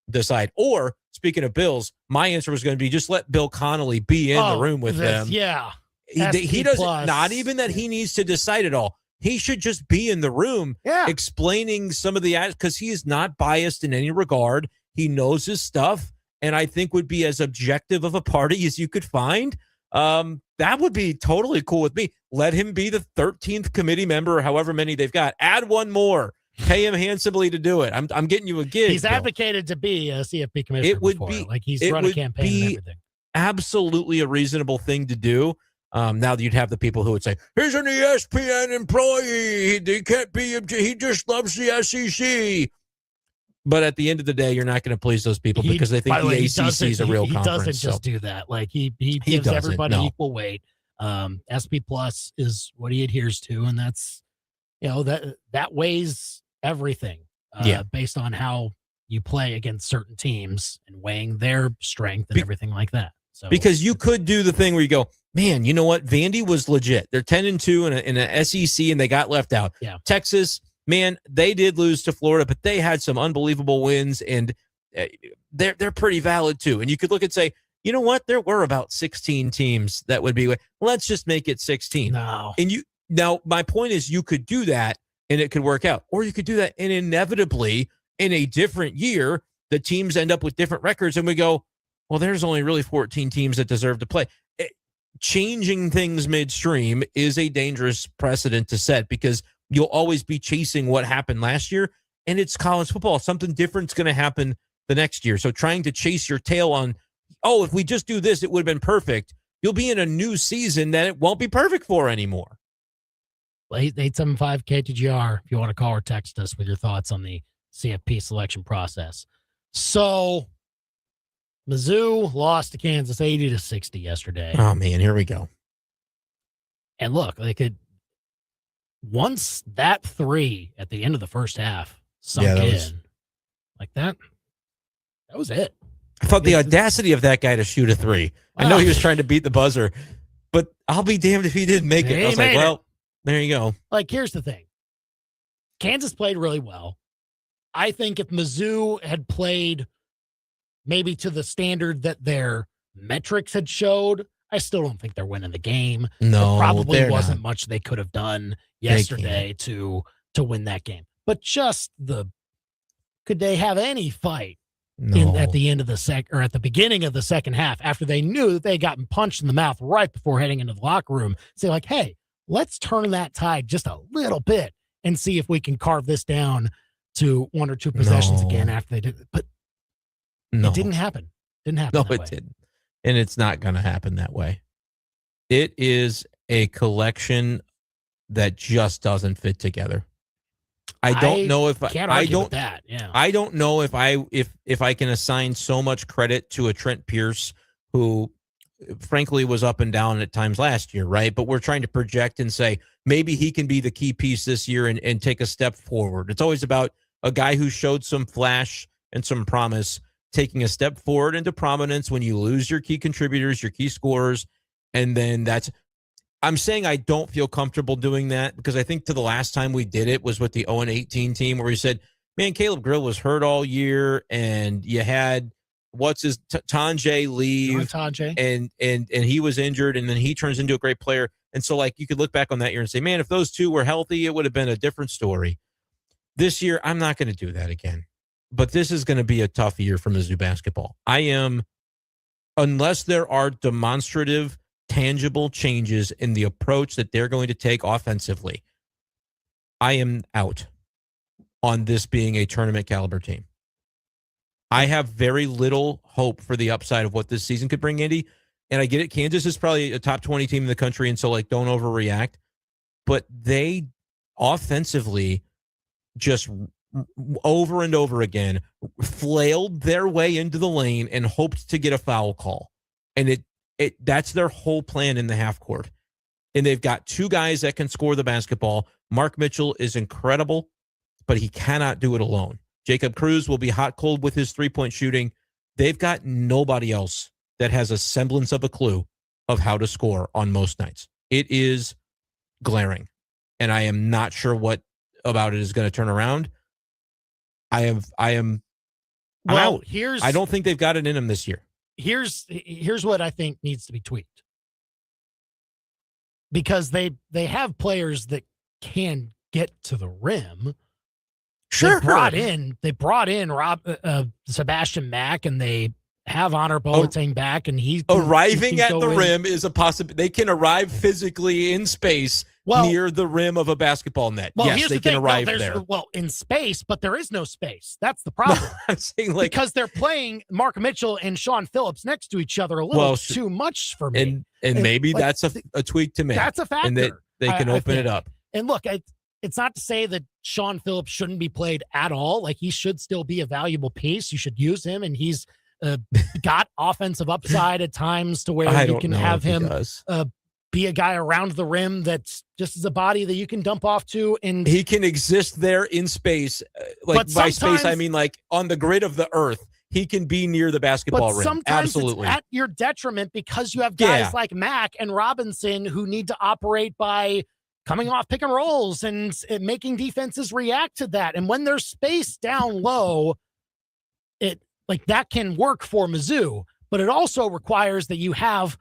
decide. Or, speaking of Bills, my answer was going to be just let Bill Connolly be in the room with them. Yeah. He doesn't, not even that he needs to decide it all. He should just be in the room explaining some of the, because he is not biased in any regard. He knows his stuff, and I think would be as objective of a party as you could find. That would be totally cool with me. Let him be the 13th committee member, or however many they've got. Add one more. Pay him handsomely to do it. I'm getting you a gig. He's advocated to be a CFP commissioner. It would before. be like he's run a campaign and everything. Absolutely a reasonable thing to do. Now that you'd have the people who would say, he's an ESPN employee. He can't be, he just loves the SEC. But at the end of the day, you're not going to please those people because they think the ACC is a real conference. He doesn't just do that. Like he gives everybody equal weight. SP Plus is what he adheres to, and that's, that weighs everything based on how you play against certain teams and weighing their strength and everything like that. So because you could do the thing where you go, man, you know what? Vandy was legit. They're 10-2 in an SEC, and they got left out. Yeah. Texas, man, they did lose to Florida, but they had some unbelievable wins, and they're pretty valid too. And you could look and say, you know what? There were about 16 teams that would be. Let's just make it 16. No. And now my point is, you could do that, and it could work out, or you could do that, and inevitably in a different year, the teams end up with different records, and we go, well, there's only really 14 teams that deserve to play. Changing things midstream is a dangerous precedent to set because you'll always be chasing what happened last year, and it's college football. Something different's going to happen the next year. So trying to chase your tail on, if we just do this, it would have been perfect. You'll be in a new season that it won't be perfect for anymore. 875 KTGR if you want to call or text us with your thoughts on the CFP selection process. So Mizzou lost to Kansas 80-60 yesterday. Oh man, here we go. And look, they could, once that 3 at the end of the first half sunk in, like that was it. I thought the audacity of that guy to shoot a 3. I know he was trying to beat the buzzer, but I'll be damned if he didn't make it. I was like, well, there you go. Like, here's the thing. Kansas played really well. I think if Mizzou had played maybe to the standard that their metrics had showed, I still don't think they're winning the game. No, there probably wasn't not. much they could have done yesterday to win that game. But just could they have any fight at the end of the at the beginning of the second half after they knew that they had gotten punched in the mouth right before heading into the locker room? Say like, hey, let's turn that tide just a little bit and see if we can carve this down to 1 or 2 possessions again after they did it. But it didn't happen. Didn't happen. No, it didn't. And it's not going to happen that way. It is a collection that just doesn't fit together. I don't know if I don't that. Yeah. I don't know if I can assign so much credit to a Trent Pierce who frankly was up and down at times last year, right? But we're trying to project and say maybe he can be the key piece this year and take a step forward. It's always about a guy who showed some flash and some promise taking a step forward into prominence when you lose your key contributors, your key scorers, and then I'm saying I don't feel comfortable doing that because I think to the last time we did it was with the 0-18 team where we said, man, Caleb Grill was hurt all year and you had Tanjay leave and he was injured and then he turns into a great player. And so like you could look back on that year and say, man, if those two were healthy, it would have been a different story. This year, I'm not going to do that again. But this is going to be a tough year for Mizzou basketball. Unless there are demonstrative, tangible changes in the approach that they're going to take offensively, I am out on this being a tournament caliber team. I have very little hope for the upside of what this season could bring, Andy. And I get it. Kansas is probably a top 20 team in the country. And so like, don't overreact, but they offensively just over and over again flailed their way into the lane and hoped to get a foul call. And that's their whole plan in the half court. And they've got 2 guys that can score the basketball. Mark Mitchell is incredible, but he cannot do it alone. Jacob Cruz will be hot cold with his 3-point shooting. They've got nobody else that has a semblance of a clue of how to score on most nights. It is glaring. And I am not sure what about it is going to turn around. I am Well, out. I don't think they've got it in them this year. Here's what I think needs to be tweaked. Because they have players that can get to the rim. Sure. They brought in Sebastian Mack, and they have Honor Boateng back, and he's arriving at the rim is a possibility. They can arrive physically in space near the rim of a basketball net. Well, yes, they can arrive there. Well, in space, but there is no space. That's the problem. I'm saying because they're playing Mark Mitchell and Sean Phillips next to each other a little too much for me. And maybe that's a tweak to make. That's a factor. And they can open it up. And look, it's not to say that Sean Phillips shouldn't be played at all. Like, he should still be a valuable piece. You should use him, and he's got offensive upside at times to where you can have him be a guy around the rim that's just as a body that you can dump off to, and he can exist there in space. Like, by space, I mean like on the grid of the earth. He can be near the basketball rim. Sometimes Absolutely. it's at your detriment because you have guys like Mack and Robinson who need to operate by coming off pick and rolls and making defenses react to that. And when there's space down low, that can work for Mizzou, but it also requires that you have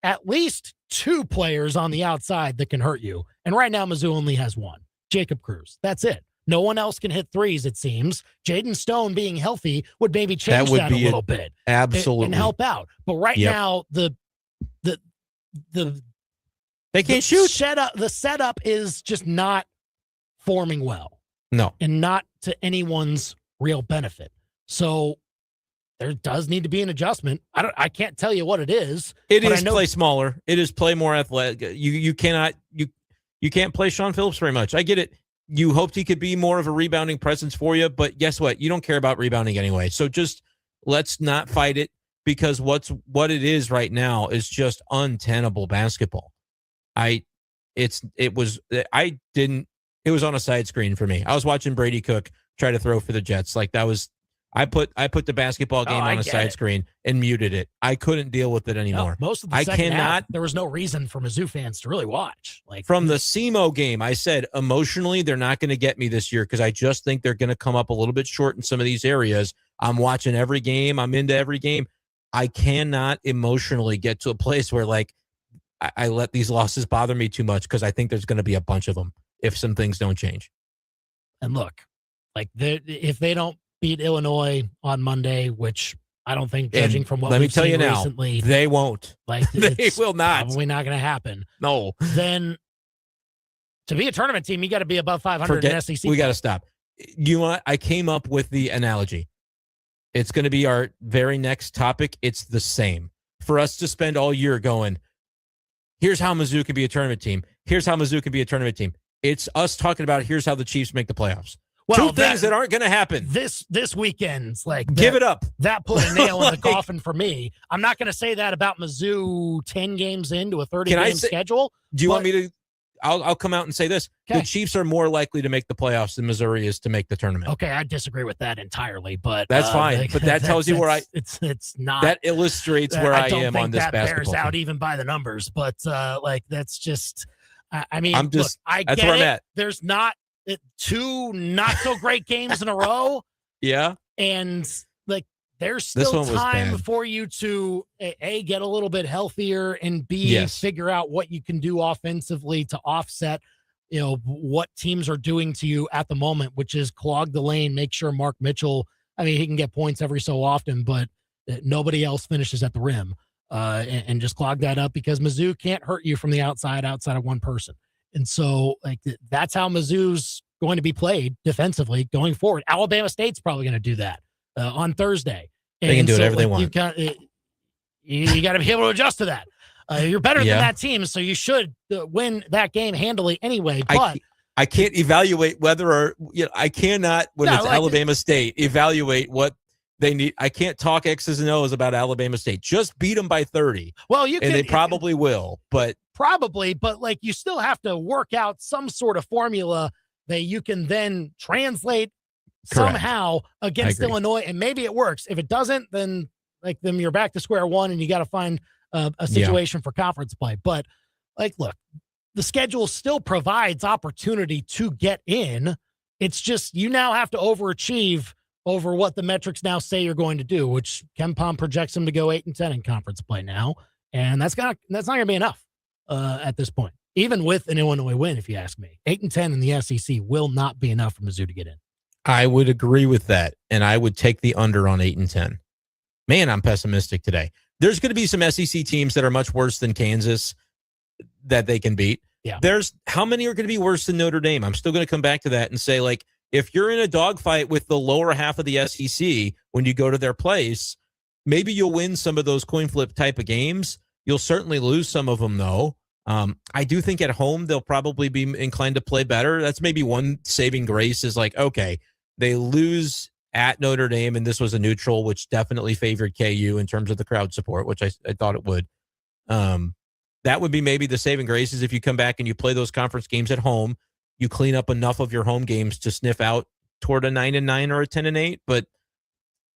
at least two players on the outside that can hurt you. And right now, Mizzou only has one, Jacob Cruz. That's it. No one else can hit threes, it seems. Jaden Stone being healthy would maybe change that a little bit. Absolutely. And help out. But right now, they can't shoot. The setup is just not forming well. No. And not to anyone's real benefit. So there does need to be an adjustment. I can't tell you what it is. It is play smaller. It is play more athletic. You can't play Sean Phillips very much. I get it. You hoped he could be more of a rebounding presence for you, but guess what? You don't care about rebounding anyway. So just let's not fight it, because what it is right now is just untenable basketball. It was on a side screen for me. I was watching Brady Cook try to throw for the Jets. Like, that was, I put the basketball game on a side screen and muted it. I couldn't deal with it anymore. No, most of the second half, there was no reason for Mizzou fans to really watch. Like, from the SEMO game, I said emotionally they're not going to get me this year because I just think they're going to come up a little bit short in some of these areas. I'm watching every game. I'm into every game. I cannot emotionally get to a place where, like, I let these losses bother me too much, because I think there's going to be a bunch of them if some things don't change. And look, like, if they don't beat Illinois on Monday, which I don't think, judging from what we've seen recently, they won't. Like, they will not. Probably not going to happen. No. Then to be a tournament team, you got to be above 500 in SEC. We got to stop. I came up with the analogy. It's going to be our very next topic. It's the same. For us to spend all year going, here's how Mizzou can be a tournament team. Here's how Mizzou can be a tournament team. It's us talking about here's how the Chiefs make the playoffs. Well, two things that aren't going to happen. This weekend's like, give it up. That put a nail in the coffin for me. I'm not going to say that about Mizzou 10 games into a 30-game schedule. Do you want me to? I'll come out and say this. Okay. The Chiefs are more likely to make the playoffs than Missouri is to make the tournament. Okay, I disastree with that entirely, but that's fine. But that tells you where it's not. That illustrates where I am on this basketball. That bears out team. even by the numbers, but that's just. I mean, I'm just. Look, I that's get where it. I'm at. There's not two not so great games in a row. Yeah, and like, there's still time for you to A, get a little bit healthier, and B, figure out what you can do offensively to offset, what teams are doing to you at the moment, which is clog the lane, make sure Mark Mitchell, he can get points every so often, but nobody else finishes at the rim, and just clog that up, because Mizzou can't hurt you from the outside of one person. And so, like, that's how Mizzou's going to be played defensively going forward. Alabama State's probably going to do that on Thursday. They can do whatever they want. You got to be able to adjust to that. You're better than that team, so you should win that game handily anyway. But I can't evaluate whether I cannot, when it's Alabama State, evaluate what they need. I can't talk X's and O's about Alabama State. Just beat them by 30. Well, and they probably will, but like, you still have to work out some sort of formula that you can then translate somehow against Illinois, and maybe it works. If it doesn't, then you're back to square one, and you got to find a situation for conference play. But, like, look, the schedule still provides opportunity to get in. It's just, you now have to overachieve over what the metrics now say you're going to do, which Ken Pom projects them to go 8-10 in conference play now. And that's not going to be enough at this point, even with an Illinois win, if you ask me. 8-10 in the SEC will not be enough for Mizzou to get in. I would agree with that, and I would take the under on 8-10. Man, I'm pessimistic today. There's going to be some SEC teams that are much worse than Kansas that they can beat. Yeah. There's how many are going to be worse than Notre Dame? I'm still going to come back to that and say, like, if you're in a dogfight with the lower half of the SEC when you go to their place, maybe you'll win some of those coin flip type of games. You'll certainly lose some of them, though. I do think at home they'll probably be inclined to play better. That's maybe one saving grace is like, okay, they lose at Notre Dame, and this was a neutral, which definitely favored KU in terms of the crowd support, which I thought it would. That would be maybe the saving grace is if you come back and you play those conference games at home, you clean up enough of your home games to sniff out toward a 9-9 or a 10-8. But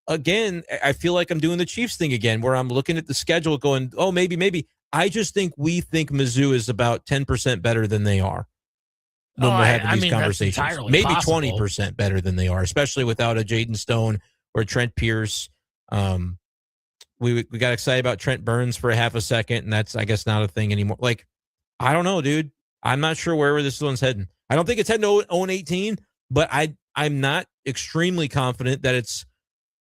again, I feel like I'm doing the Chiefs thing again, where I'm looking at the schedule going, oh, maybe. I just think we think Mizzou is about 10% better than they are when we're having these conversations. Maybe possible. 20% better than they are, especially without a Jaden Stone or Trent Pierce. We got excited about Trent Burns for a half a second, and that's, I guess, not a thing anymore. Like, I don't know, dude. I'm not sure where this one's heading. I don't think it's heading to 0-18, but I'm not extremely confident that it's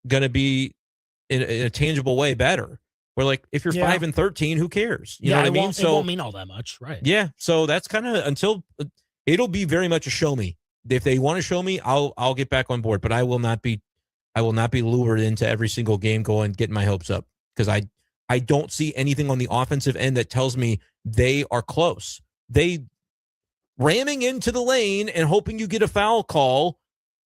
going to be in a tangible way better. Where, like, if you're 5-13, who cares? You know what I mean? It won't mean all that much, right? Yeah. So that's kind of until it'll be very much a show me. If they want to show me, I'll get back on board. But I will not be lured into every single game getting my hopes up, because I don't see anything on the offensive end that tells me they are close. They ramming into the lane and hoping you get a foul call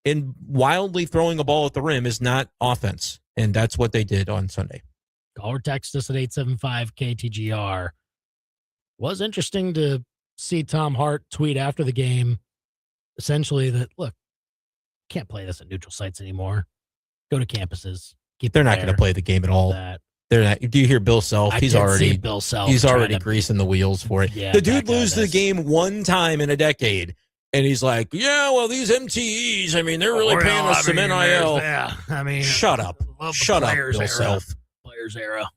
and wildly throwing a ball at the rim is not offense. And that's what they did on Sunday. Call or text us at 875-KTGR. Was interesting to see Tom Hart tweet after the game, essentially that, look, can't play this at neutral sites anymore. Go to campuses. They're not going to play the game at all. They're not. Do you hear Bill Self? He's already greasing the wheels for it. Yeah, the dude loses the game one time in a decade, and he's like, "Yeah, well, these MTEs. I mean, they're really paying us some NIL." Shut up, Bill Self. Players era.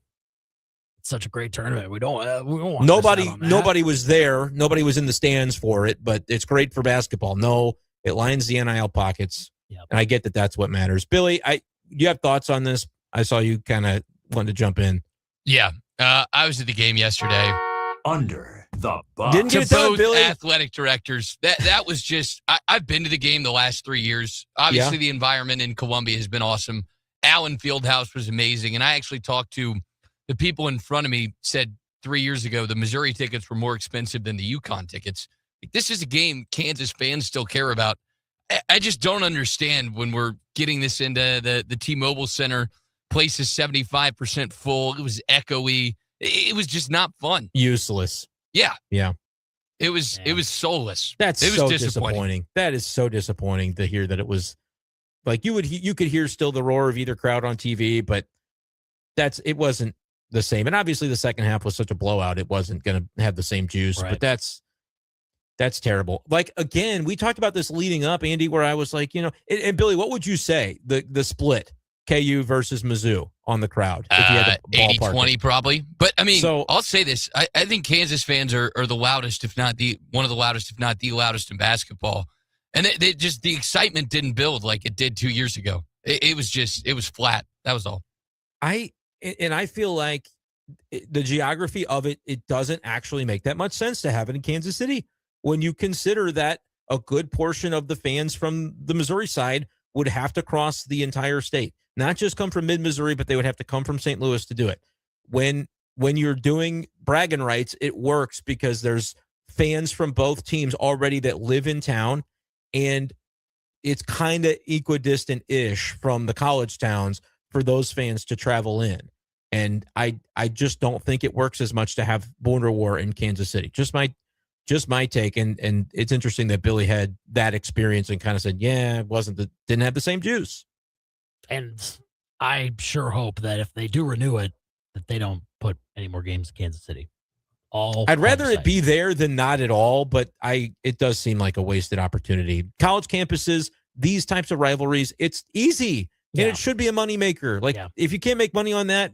It's such a great tournament. We don't want nobody was there. Nobody was in the stands for it, but it's great for basketball. No, it lines the NIL pockets. Yep. And I get that that's what matters. Billy, you have thoughts on this? I saw you kind of wanted to jump in. Yeah. I was at the game yesterday. Under the bus. Didn't get it done, both Billy. Athletic directors. That was just, I've been to the game the last 3 years. Obviously, the environment in Columbia has been awesome. Allen Fieldhouse was amazing. And I actually talked to the people in front of me, said 3 years ago, the Missouri tickets were more expensive than the UConn tickets. This is a game Kansas fans still care about. I just don't understand when we're getting this into the T-Mobile Center. Place is 75% full. It was echoey. It was just not fun. Useless. Yeah. Yeah. It was soulless. It was so disappointing. That is so disappointing to hear that it was like you could hear still the roar of either crowd on TV, but it wasn't the same. And obviously the second half was such a blowout, it wasn't going to have the same juice, right. But that's terrible. Like, again, we talked about this leading up, Andy, where I was like, and Billy, what would you say the split KU versus Mizzou on the crowd? If you had to 80-20 probably. But I mean, I'll say this. I think Kansas fans are the loudest, if not one of the loudest, if not the loudest in basketball. And they just, the excitement didn't build like it did 2 years ago. It was flat. That was all. I feel like the geography of it doesn't actually make that much sense to have it in Kansas City when you consider that a good portion of the fans from the Missouri side would have to cross the entire state, not just come from mid-Missouri, but they would have to come from St. Louis to do it. When you're doing bragging rights, it works because there's fans from both teams already that live in town, and it's kind of equidistant-ish from the college towns for those fans to travel in. And I just don't think it works as much to have border war in Kansas City. Just my take. And it's interesting that Billy had that experience and kind of said, yeah, didn't have the same juice. And I sure hope that if they do renew it, that they don't put any more games in Kansas City. I'd rather it be there than not at all, but it does seem like a wasted opportunity. College campuses these types of rivalries, it's easy. And it should be a moneymaker. Like, if you can't make money on that,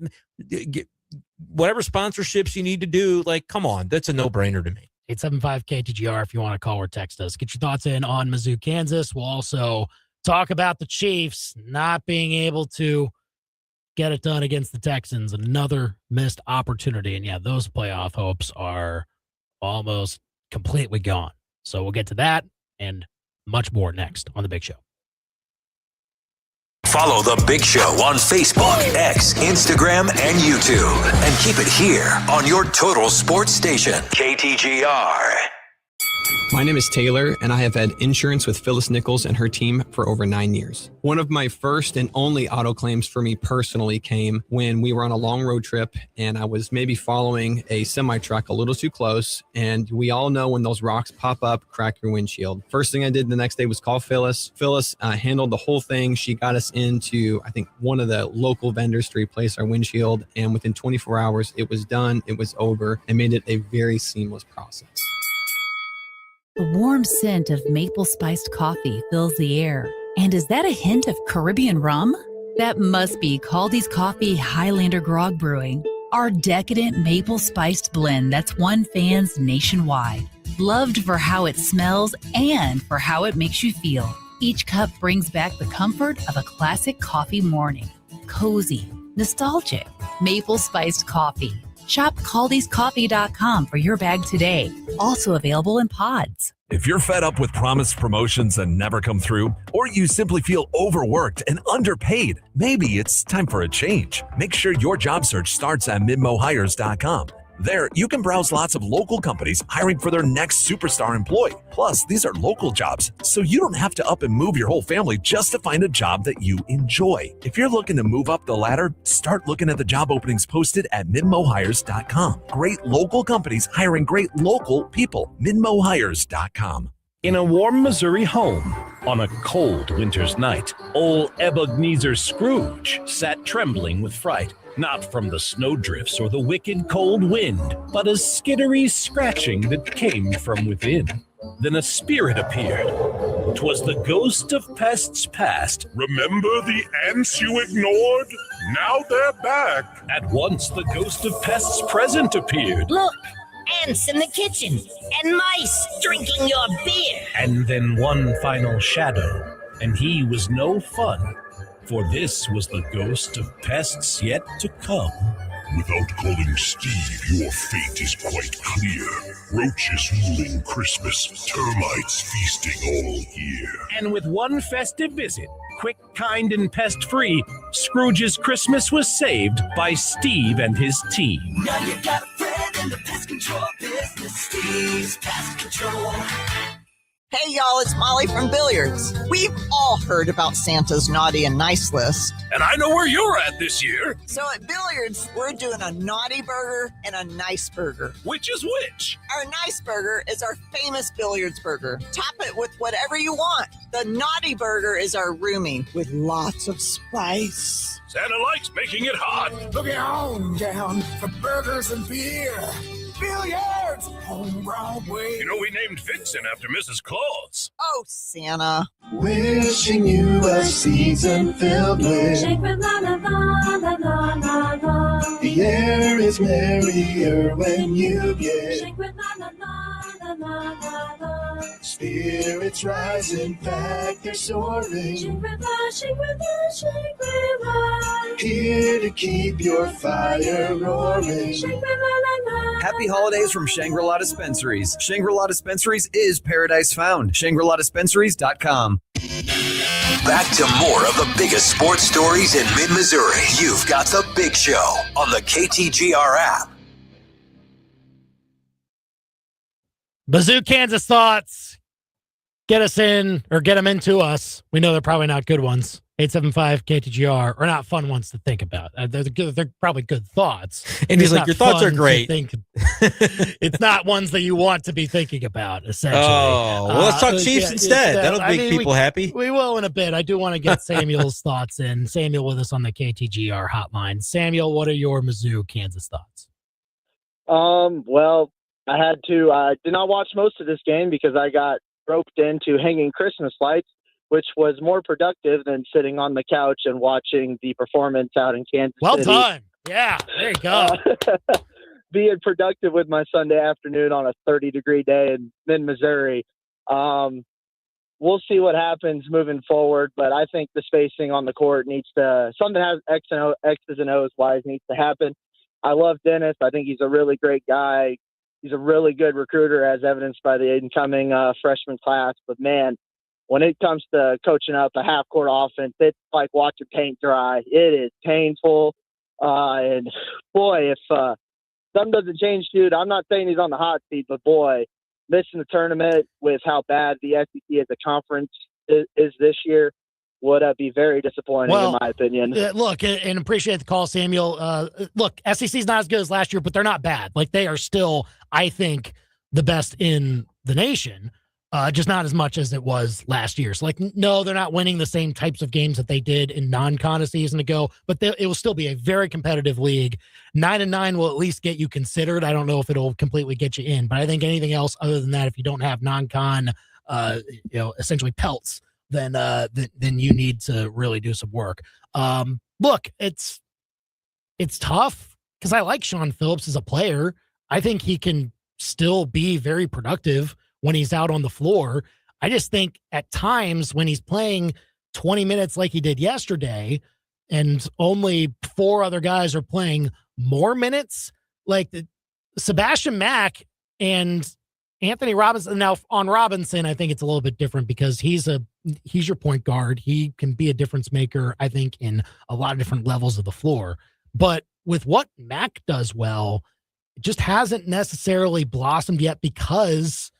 whatever sponsorships you need to do, like, come on. That's a no-brainer to me. 875-KTGR if you want to call or text us. Get your thoughts in on Mizzou, Kansas. We'll also talk about the Chiefs not being able to get it done against the Texans. Another missed opportunity. And, those playoff hopes are almost completely gone. So we'll get to that and much more next on The Big Show. Follow The Big Show on Facebook, X, Instagram, and YouTube. And keep it here on your total sports station, KTGR. My name is Taylor, and I have had insurance with Phyllis Nichols and her team for over 9 years. One of my first and only auto claims for me personally came when we were on a long road trip, and I was maybe following a semi-truck a little too close, and we all know when those rocks pop up, crack your windshield. First thing I did the next day was call Phyllis. Phyllis handled the whole thing. She got us into, I think, one of the local vendors to replace our windshield, and within 24 hours, it was done, it was over, and made it a very seamless process. The warm scent of maple spiced coffee fills the air. And is that a hint of Caribbean rum? That must be Caldy's Coffee Highlander Grog Brewing, our decadent maple spiced blend that's won fans nationwide. Loved for how it smells and for how it makes you feel. Each cup brings back the comfort of a classic coffee morning. Cozy, nostalgic, maple spiced coffee. Shop Caldy'sCoffee.com for your bag today. Also available in pods. If you're fed up with promised promotions that never come through, or you simply feel overworked and underpaid, maybe it's time for a change. Make sure your job search starts at MidmoHires.com. There, you can browse lots of local companies hiring for their next superstar employee. Plus, these are local jobs, so you don't have to up and move your whole family just to find a job that you enjoy. If you're looking to move up the ladder, start looking at the job openings posted at MidmoHires.com. Great local companies hiring great local people. MidmoHires.com. In a warm Missouri home, on a cold winter's night, old Ebenezer Scrooge sat trembling with fright. Not from the snowdrifts or the wicked cold wind, but a skittery scratching that came from within. Then a spirit appeared. 'Twas the ghost of pests past. Remember the ants you ignored? Now they're back. At once the ghost of pests present appeared. Look, ants in the kitchen, and mice drinking your beer. And then one final shadow, and he was no fun. For this was the ghost of pests yet to come. Without calling Steve, your fate is quite clear. Roaches ruling Christmas, termites feasting all year. And with one festive visit, quick, kind, and pest-free, Scrooge's Christmas was saved by Steve and his team. Now you got a friend in the pest control business, Steve's Pest Control. Hey y'all, it's Molly from Billiards. We've all heard about Santa's naughty and nice list. And I know where you're at this year. So at Billiards, we're doing a naughty burger and a nice burger. Which is which? Our nice burger is our famous Billiards burger. Top it with whatever you want. The naughty burger is our roomy with lots of spice. Santa likes making it hot. Looking on down for burgers and beer. Billiards, home Broadway. You know, we named Vixen after Mrs. Claus. Oh, Santa. Wishing you a season filled with. The air is merrier when you get. Spirits rising back, they're soaring. Here to keep your fire roaring. Happy holidays from Shangri-La Dispensaries. Shangri-La Dispensaries is paradise found. ShangriLaDispensaries.com. Back to more of the biggest sports stories in mid-Missouri. You've got The Big Show on the KTGR app. Mizzou, Kansas thoughts. Get us in, or get them into us. We know they're probably not good ones. 875-KTGR, or not fun ones to think about. They're probably good thoughts. And he's like, your thoughts are great. It's not ones that you want to be thinking about, essentially. Oh, well, let's talk Chiefs instead. That'll make people happy. We will in a bit. I do want to get Samuel's thoughts in. Samuel with us on the KTGR hotline. Samuel, what are your Mizzou, Kansas thoughts? Well, I did not watch most of this game because I got roped into hanging Christmas lights, which was more productive than sitting on the couch and watching the performance out in Kansas City. Well done. Yeah, there you go. Being productive with my Sunday afternoon on a 30-degree day in Missouri. We'll see what happens moving forward, but I think the spacing on the court needs to – something has X's and O's wise needs to happen. I love Dennis. I think he's a really great guy. He's a really good recruiter, as evidenced by the incoming freshman class. But, man, when it comes to coaching up a half-court offense, it's like watching paint dry. It is painful. And, boy, if something doesn't change, dude, I'm not saying he's on the hot seat, but, boy, missing the tournament with how bad the SEC as a conference is this year would be very disappointing, in my opinion. Look, and appreciate the call, Samuel. Look, SEC's not as good as last year, but they're not bad. Like, they are still, I think, the best in the nation, just not as much as it was last year. So, like, no, they're not winning the same types of games that they did in non-con a season ago, but it will still be a very competitive league. 9-9 will at least get you considered. I don't know if it'll completely get you in, but I think anything else other than that, if you don't have non-con, essentially pelts, then you need to really do some work. Look, it's tough because I like Sean Phillips as a player. I think he can still be very productive when he's out on the floor. I just think at times when he's playing 20 minutes like he did yesterday and only 4 other guys are playing more minutes, like Sebastian Mack and Anthony Robinson. Now on Robinson, I think it's a little bit different because he's your point guard. He can be a difference maker, I think, in a lot of different levels of the floor. But with what Mack does well, it just hasn't necessarily blossomed yet because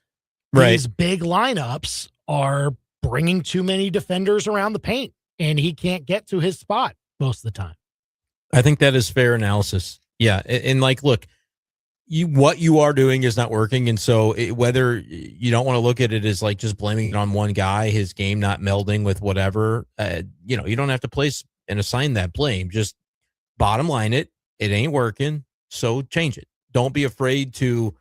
these big lineups are bringing too many defenders around the paint, and he can't get to his spot most of the time. I think that is fair analysis. Yeah. And like, look, what you are doing is not working. And so whether you don't want to look at it as like just blaming it on one guy, his game not melding with whatever, you don't have to place and assign that blame. Just bottom line it ain't working. So change it. Don't be afraid to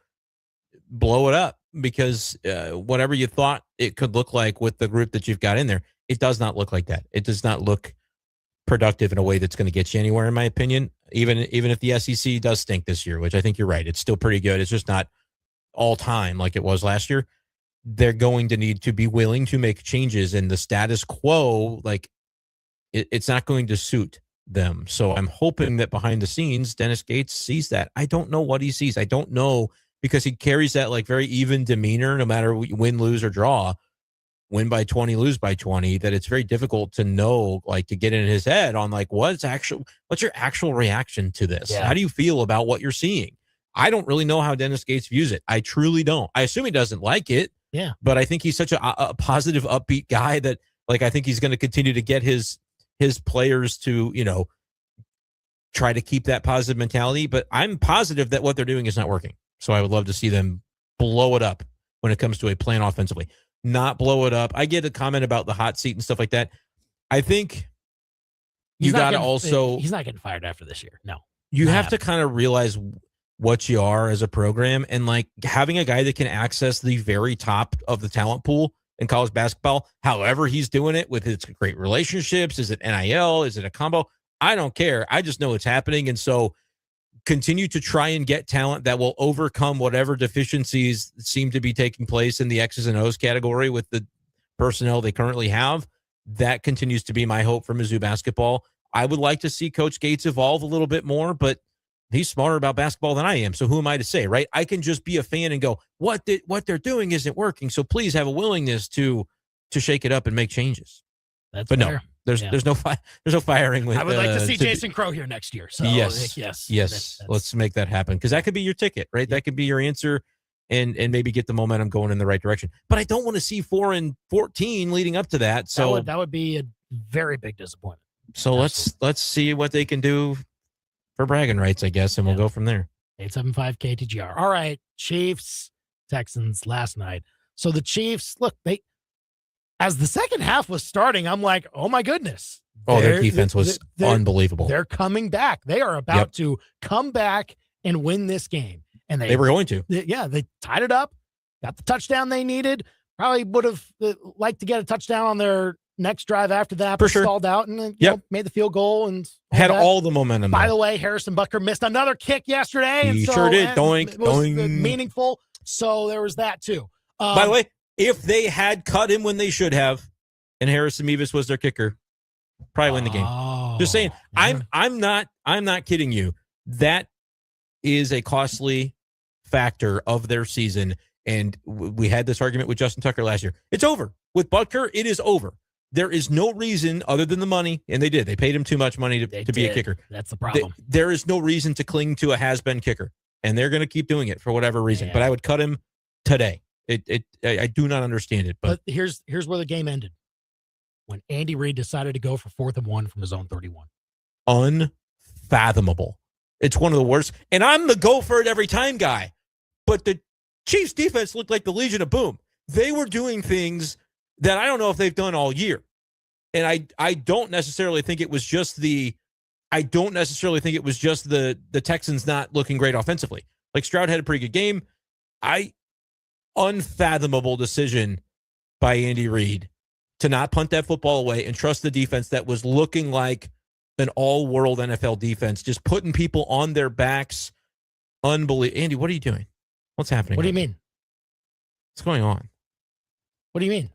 blow it up because whatever you thought it could look like with the group that you've got in there, it does not look like that. It does not look productive in a way that's going to get you anywhere, in my opinion. Even if the SEC does stink this year, which I think you're right, it's still pretty good. It's just not all time like it was last year. They're going to need to be willing to make changes, and the status quo, like it's not going to suit them. So I'm hoping that behind the scenes, Dennis Gates sees that. I don't know what he sees. I don't know, because he carries that like very even demeanor, no matter win, lose, or draw. Win by 20, lose by 20, that it's very difficult to know, like, to get in his head on like, what's your actual reaction to this? Yeah. How do you feel about what you're seeing? I don't really know how Dennis Gates views it. I truly don't. I assume he doesn't like it. Yeah. But I think he's such a positive, upbeat guy that, like, I think he's going to continue to get his players to, try to keep that positive mentality. But I'm positive that what they're doing is not working. So I would love to see them blow it up when it comes to a plan offensively. Not blow it up. I get a comment about the hot seat and stuff like that. I think you got to also... He's not getting fired after this year. No. You have to kind of realize what you are as a program, and like having a guy that can access the very top of the talent pool in college basketball, however he's doing it with his great relationships. Is it NIL? Is it a combo? I don't care. I just know it's happening. And so continue to try and get talent that will overcome whatever deficiencies seem to be taking place in the X's and O's category with the personnel they currently have. That continues to be my hope for Mizzou basketball. I would like to see Coach Gates evolve a little bit more, but he's smarter about basketball than I am. So who am I to say, right? I can just be a fan and go, what they're doing isn't working. So please have a willingness to shake it up and make changes. That's but fair. No, there's no firing with. I would like to see Jason Crow here next year. So yes. That's, let's make that happen, because that could be your ticket, right? Yeah. That could be your answer, and maybe get the momentum going in the right direction. But I don't want to see 4-14 leading up to that. So that would be a very big disappointment. So let's see what they can do for bragging rights, I guess, and we'll go from there. 875 KTGR. All right, Chiefs, Texans last night. So the Chiefs, look, as the second half was starting, I'm like, oh my goodness. Oh, their defense was unbelievable. They're coming back. They are about to come back and win this game. And they were going to. They tied it up, got the touchdown they needed. Probably would have liked to get a touchdown on their next drive after that, For but sure. stalled out and you know, made the field goal and Had that. all the momentum. By though. the way, Harrison Butker missed another kick yesterday. And He so sure did. and Doink, it was doink. meaningful. So there was that too. By the way, if they had cut him when they should have, and Harrison Mevis was their kicker, probably win the game. Just saying. I'm not kidding you. That is a costly factor of their season. And we had this argument with Justin Tucker last year. It's over. With Butker, it is over. There is no reason other than the money, and they did. They paid him too much money to be a kicker. That's the problem. There is no reason to cling to a has-been kicker, and they're going to keep doing it for whatever reason. Yeah. But I would cut him today. I do not understand it. But here's where the game ended. When Andy Reid decided to go for 4th and 1 from his own 31. Unfathomable. It's one of the worst. And I'm the go for it every time guy. But the Chiefs defense looked like the Legion of Boom. They were doing things that I don't know if they've done all year. And I don't necessarily think it was just the Texans not looking great offensively. Like Stroud had a pretty good game. Unfathomable decision by Andy Reid to not punt that football away and trust the defense that was looking like an all-world NFL defense, just putting people on their backs. Unbelievable. Andy, what are you doing? What's happening? What do you mean? What's going on? What do you mean?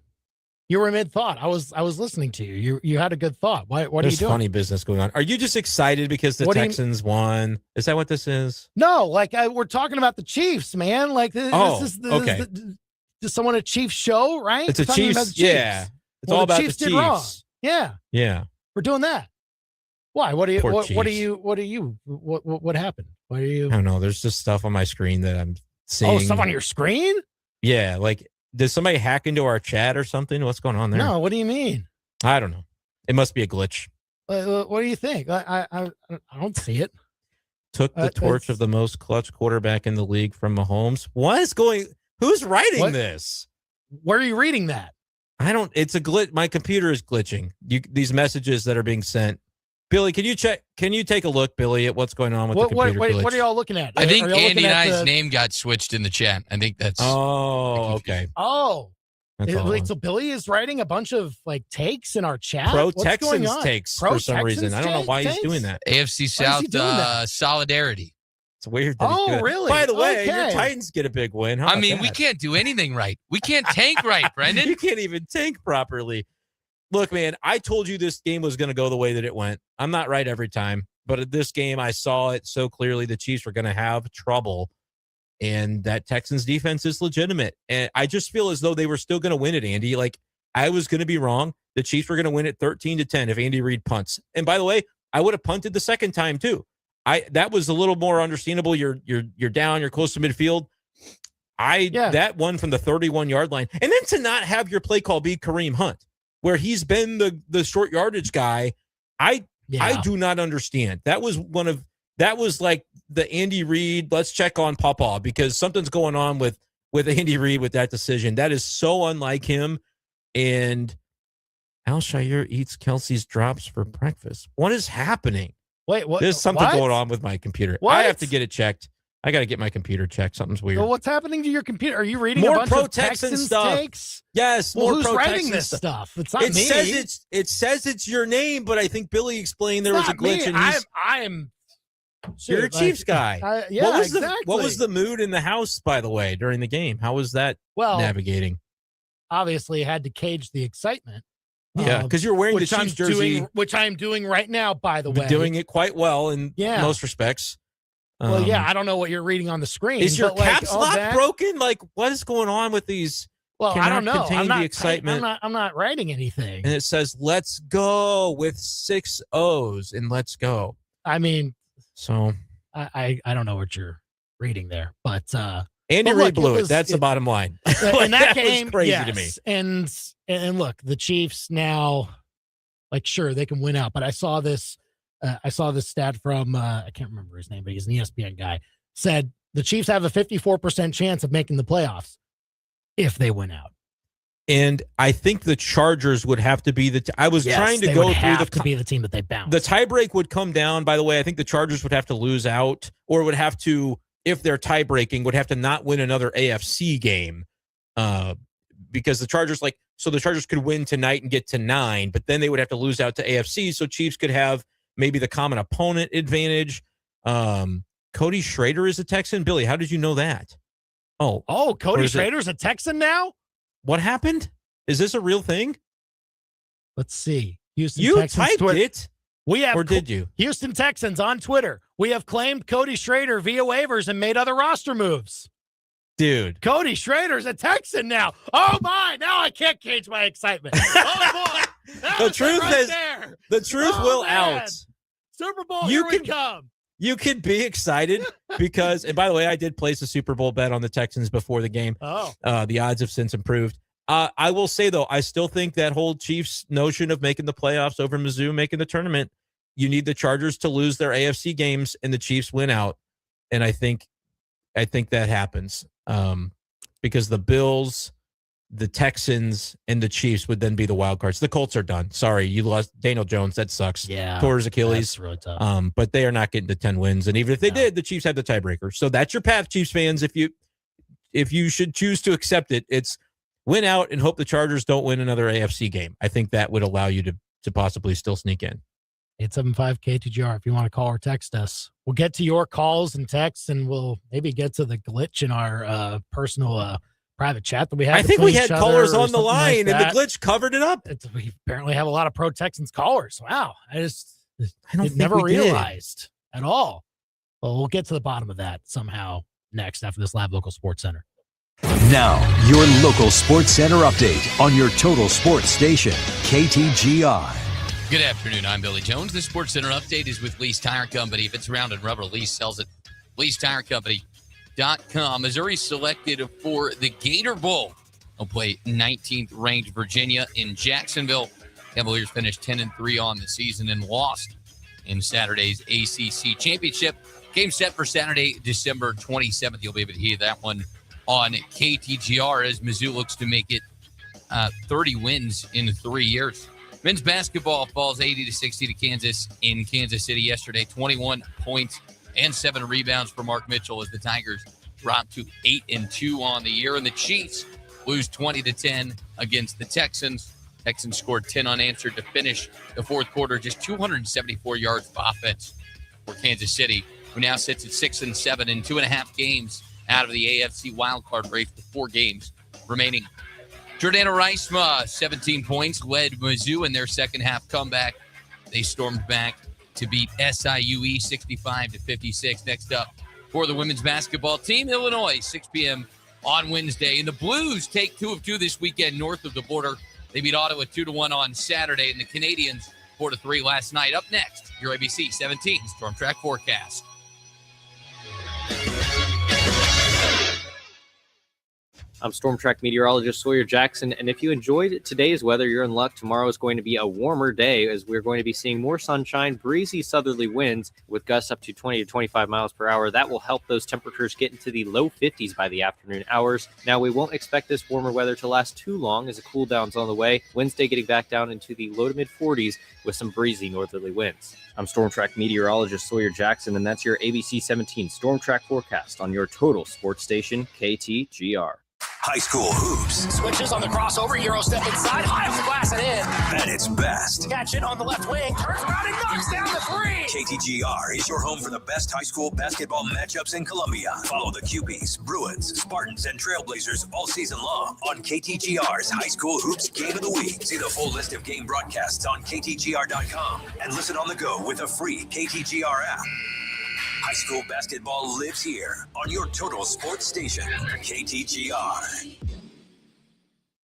You were mid-thought. I was listening to you. You had a good thought. What are you There's doing? funny business going on. Are you just excited because the Texans won? Is that what this is? No, like we're talking about the Chiefs, man. Like this is okay. Just someone a Chiefs show, right? It's a We're talking Chiefs. about the Chiefs. Yeah. It's all about Chiefs the did Chiefs. wrong. Yeah. Yeah. We're doing that. Why? What Poor what Chiefs. what happened? What are you? I don't know. There's just stuff on my screen that I'm seeing. Oh, stuff on your screen? Yeah. Like, did somebody hack into our chat or something? What's going on there? No. What do you mean? I don't know. It must be a glitch. What do you think? I don't see it. Took the torch of the most clutch quarterback in the league from Mahomes. What is going? Who's writing this? Where are you reading that? I don't. It's a glitch. My computer is glitching. These messages that are being sent. Billy, can you check? Can you take a look, Billy, at what's going on with the computer glitch? What are y'all looking at? I think Are y'all Andy looking and at I's name got switched in the chat. I think that's. Oh, okay. Oh. That's all. Wait, so Billy is writing a bunch of like takes in our chat? Pro What's Texans going on? takes Pro for some Texans reason. I don't know why he's takes? doing that. AFC Why is he South doing that? solidarity. It's weird. That he's doing that. Really? By the way, your Okay. Titans get a big win. How I about mean, we that? can't do anything right. We can't tank right, Brendan. You can't even tank properly. Look, man, I told you this game was going to go the way that it went. I'm not right every time, but at this game, I saw it so clearly. The Chiefs were going to have trouble, and that Texans defense is legitimate. And I just feel as though they were still going to win it, Andy. Like, I was going to be wrong. The Chiefs were going to win it 13-10 if Andy Reid punts. And by the way, I would have punted the second time too. That was a little more understandable. You're down. You're close to midfield. That one from the 31-yard line, and then to not have your play call be Kareem Hunt, where he's been the short yardage guy. I do not understand. That was like the Andy Reid. Let's check on Papa because something's going on with Andy Reid with that decision. That is so unlike him. And Alshire eats Kelsey's drops for breakfast. What is happening? Wait, what? There's something what? going on with my computer. What? I have to get it checked. I got to get my computer checked. Something's weird. Well, what's happening to your computer? Are you reading More a bunch pro of Texan Texans stuff. takes? Yes, Well, more who's pro writing Texan this stuff? It's not it me. Says it's your name, but I think Billy explained there It's was a not me. glitch. And I'm. you're a Chiefs guy. Yeah, what was the mood in the house, by the way, during the game? How was that navigating? Obviously, had to cage the excitement. Yeah, because you're wearing the Chiefs jersey, which I'm doing right now. By the way, doing it quite well in most respects. Well, I don't know what you're reading on the screen. Is your but like, caps lock broken? Like, what is going on with these? Well, I don't know. Contain the excitement. I'm not writing anything. And it says "Let's go" with 6 O's and "Let's go." I mean, so I don't know what you're reading there, but Andy Reid blew it. That's the bottom line. In that game, was crazy yes. to me. And look, the Chiefs now, like, sure, they can win out. But I saw this stat from I can't remember his name, but he's an ESPN guy. Said the Chiefs have a 54% chance of making the playoffs if they win out. And I think the Chargers would have to be I was trying to go through to be the team that they bounce. The tiebreak would come down. By the way, I think the Chargers would have to lose out, or would have to, if they're tie breaking, would have to not win another AFC game because the Chargers the Chargers could win tonight and get to 9, but then they would have to lose out to AFC. So Chiefs could have maybe the common opponent advantage. Cody Schrader is a Texan. Billy, how did you know that? Oh, Cody Schrader's a Texan now? What happened? Is this a real thing? Let's see. Houston you Texans typed Twitter. it. Or did you? Houston Texans on Twitter. We have claimed Cody Schrader via waivers and made other roster moves. Dude. Cody Schrader's a Texan now. Oh, my. Now I can't cage my excitement. Oh, boy. The truth will man. out. Super Bowl, here we come. You can be excited because, and by the way, I did place a Super Bowl bet on the Texans before the game. Oh. The odds have since improved. I will say, though, I still think that whole Chiefs notion of making the playoffs over Mizzou, making the tournament, you need the Chargers to lose their AFC games and the Chiefs win out. And I think that happens because the Bills, the Texans, and the Chiefs would then be the wild cards. The Colts are done. Sorry, you lost Daniel Jones. That sucks. Yeah. Tore his Achilles. That's really tough. But they are not getting to 10 wins. And even if they did, the Chiefs had the tiebreaker. So that's your path, Chiefs fans. If you should choose to accept it, it's win out and hope the Chargers don't win another AFC game. I think that would allow you to possibly still sneak in. 875-KTGR if you want to call or text us. We'll get to your calls and texts, and we'll maybe get to the glitch in our personal private chat that we have. I think we had callers on the line, and the glitch covered it up. We apparently have a lot of pro Texans callers. Wow. I don't never realized at all. Well, we'll get to the bottom of that somehow next after this Live Local Sports Center. Now, your local sports center update on your total sports station, KTGR. Good afternoon. I'm Billy Jones. The Sports Center update is with Lease Tire Company. If it's round and rubber, Lease sells it. LeaseTireCompany.com. Missouri selected for the Gator Bowl. They'll play 19th ranked Virginia in Jacksonville. Cavaliers finished 10-3 on the season and lost in Saturday's ACC Championship. Game set for Saturday, December 27th. You'll be able to hear that one on KTGR as Mizzou looks to make it 30 wins in 3 years. Men's basketball falls 80-60 to Kansas in Kansas City yesterday. 21 points and 7 rebounds for Mark Mitchell as the Tigers drop to 8-2 on the year. And the Chiefs lose 20-10 against the Texans. Texans scored 10 unanswered to finish the fourth quarter. Just 274 yards of offense for Kansas City, who now sits at 6-7 in 2.5 games out of the AFC wildcard race with 4 games remaining. Jordana Reisma, 17 points, led Mizzou in their second half comeback. They stormed back to beat SIUE 65-56. Next up for the women's basketball team, Illinois, 6 p.m. on Wednesday. And the Blues take 2 of 2 this weekend north of the border. They beat Ottawa 2-1 on Saturday, and the Canadians 4-3 last night. Up next, your ABC 17 Storm Track forecast. I'm Storm Track meteorologist Sawyer Jackson, and if you enjoyed today's weather, you're in luck. Tomorrow is going to be a warmer day as we're going to be seeing more sunshine, breezy southerly winds with gusts up to 20 to 25 miles per hour. That will help those temperatures get into the low 50s by the afternoon hours. Now, we won't expect this warmer weather to last too long as a cool down's on the way. Wednesday getting back down into the low to mid 40s with some breezy northerly winds. I'm Storm Track meteorologist Sawyer Jackson, and that's your ABC 17 Storm Track forecast on your total sports station, KTGR. High school hoops. Switches on the crossover, Euro step inside, high off the glass and in. At its best. Catch it on the left wing, turns around and knocks down the three. KTGR is your home for the best high school basketball matchups in Columbia. Follow the QBs, Bruins, Spartans, and Trailblazers all season long on KTGR's High School Hoops Game of the Week. See the full list of game broadcasts on KTGR.com and listen on the go with a free KTGR app. High school basketball lives here on your total sports station, KTGR.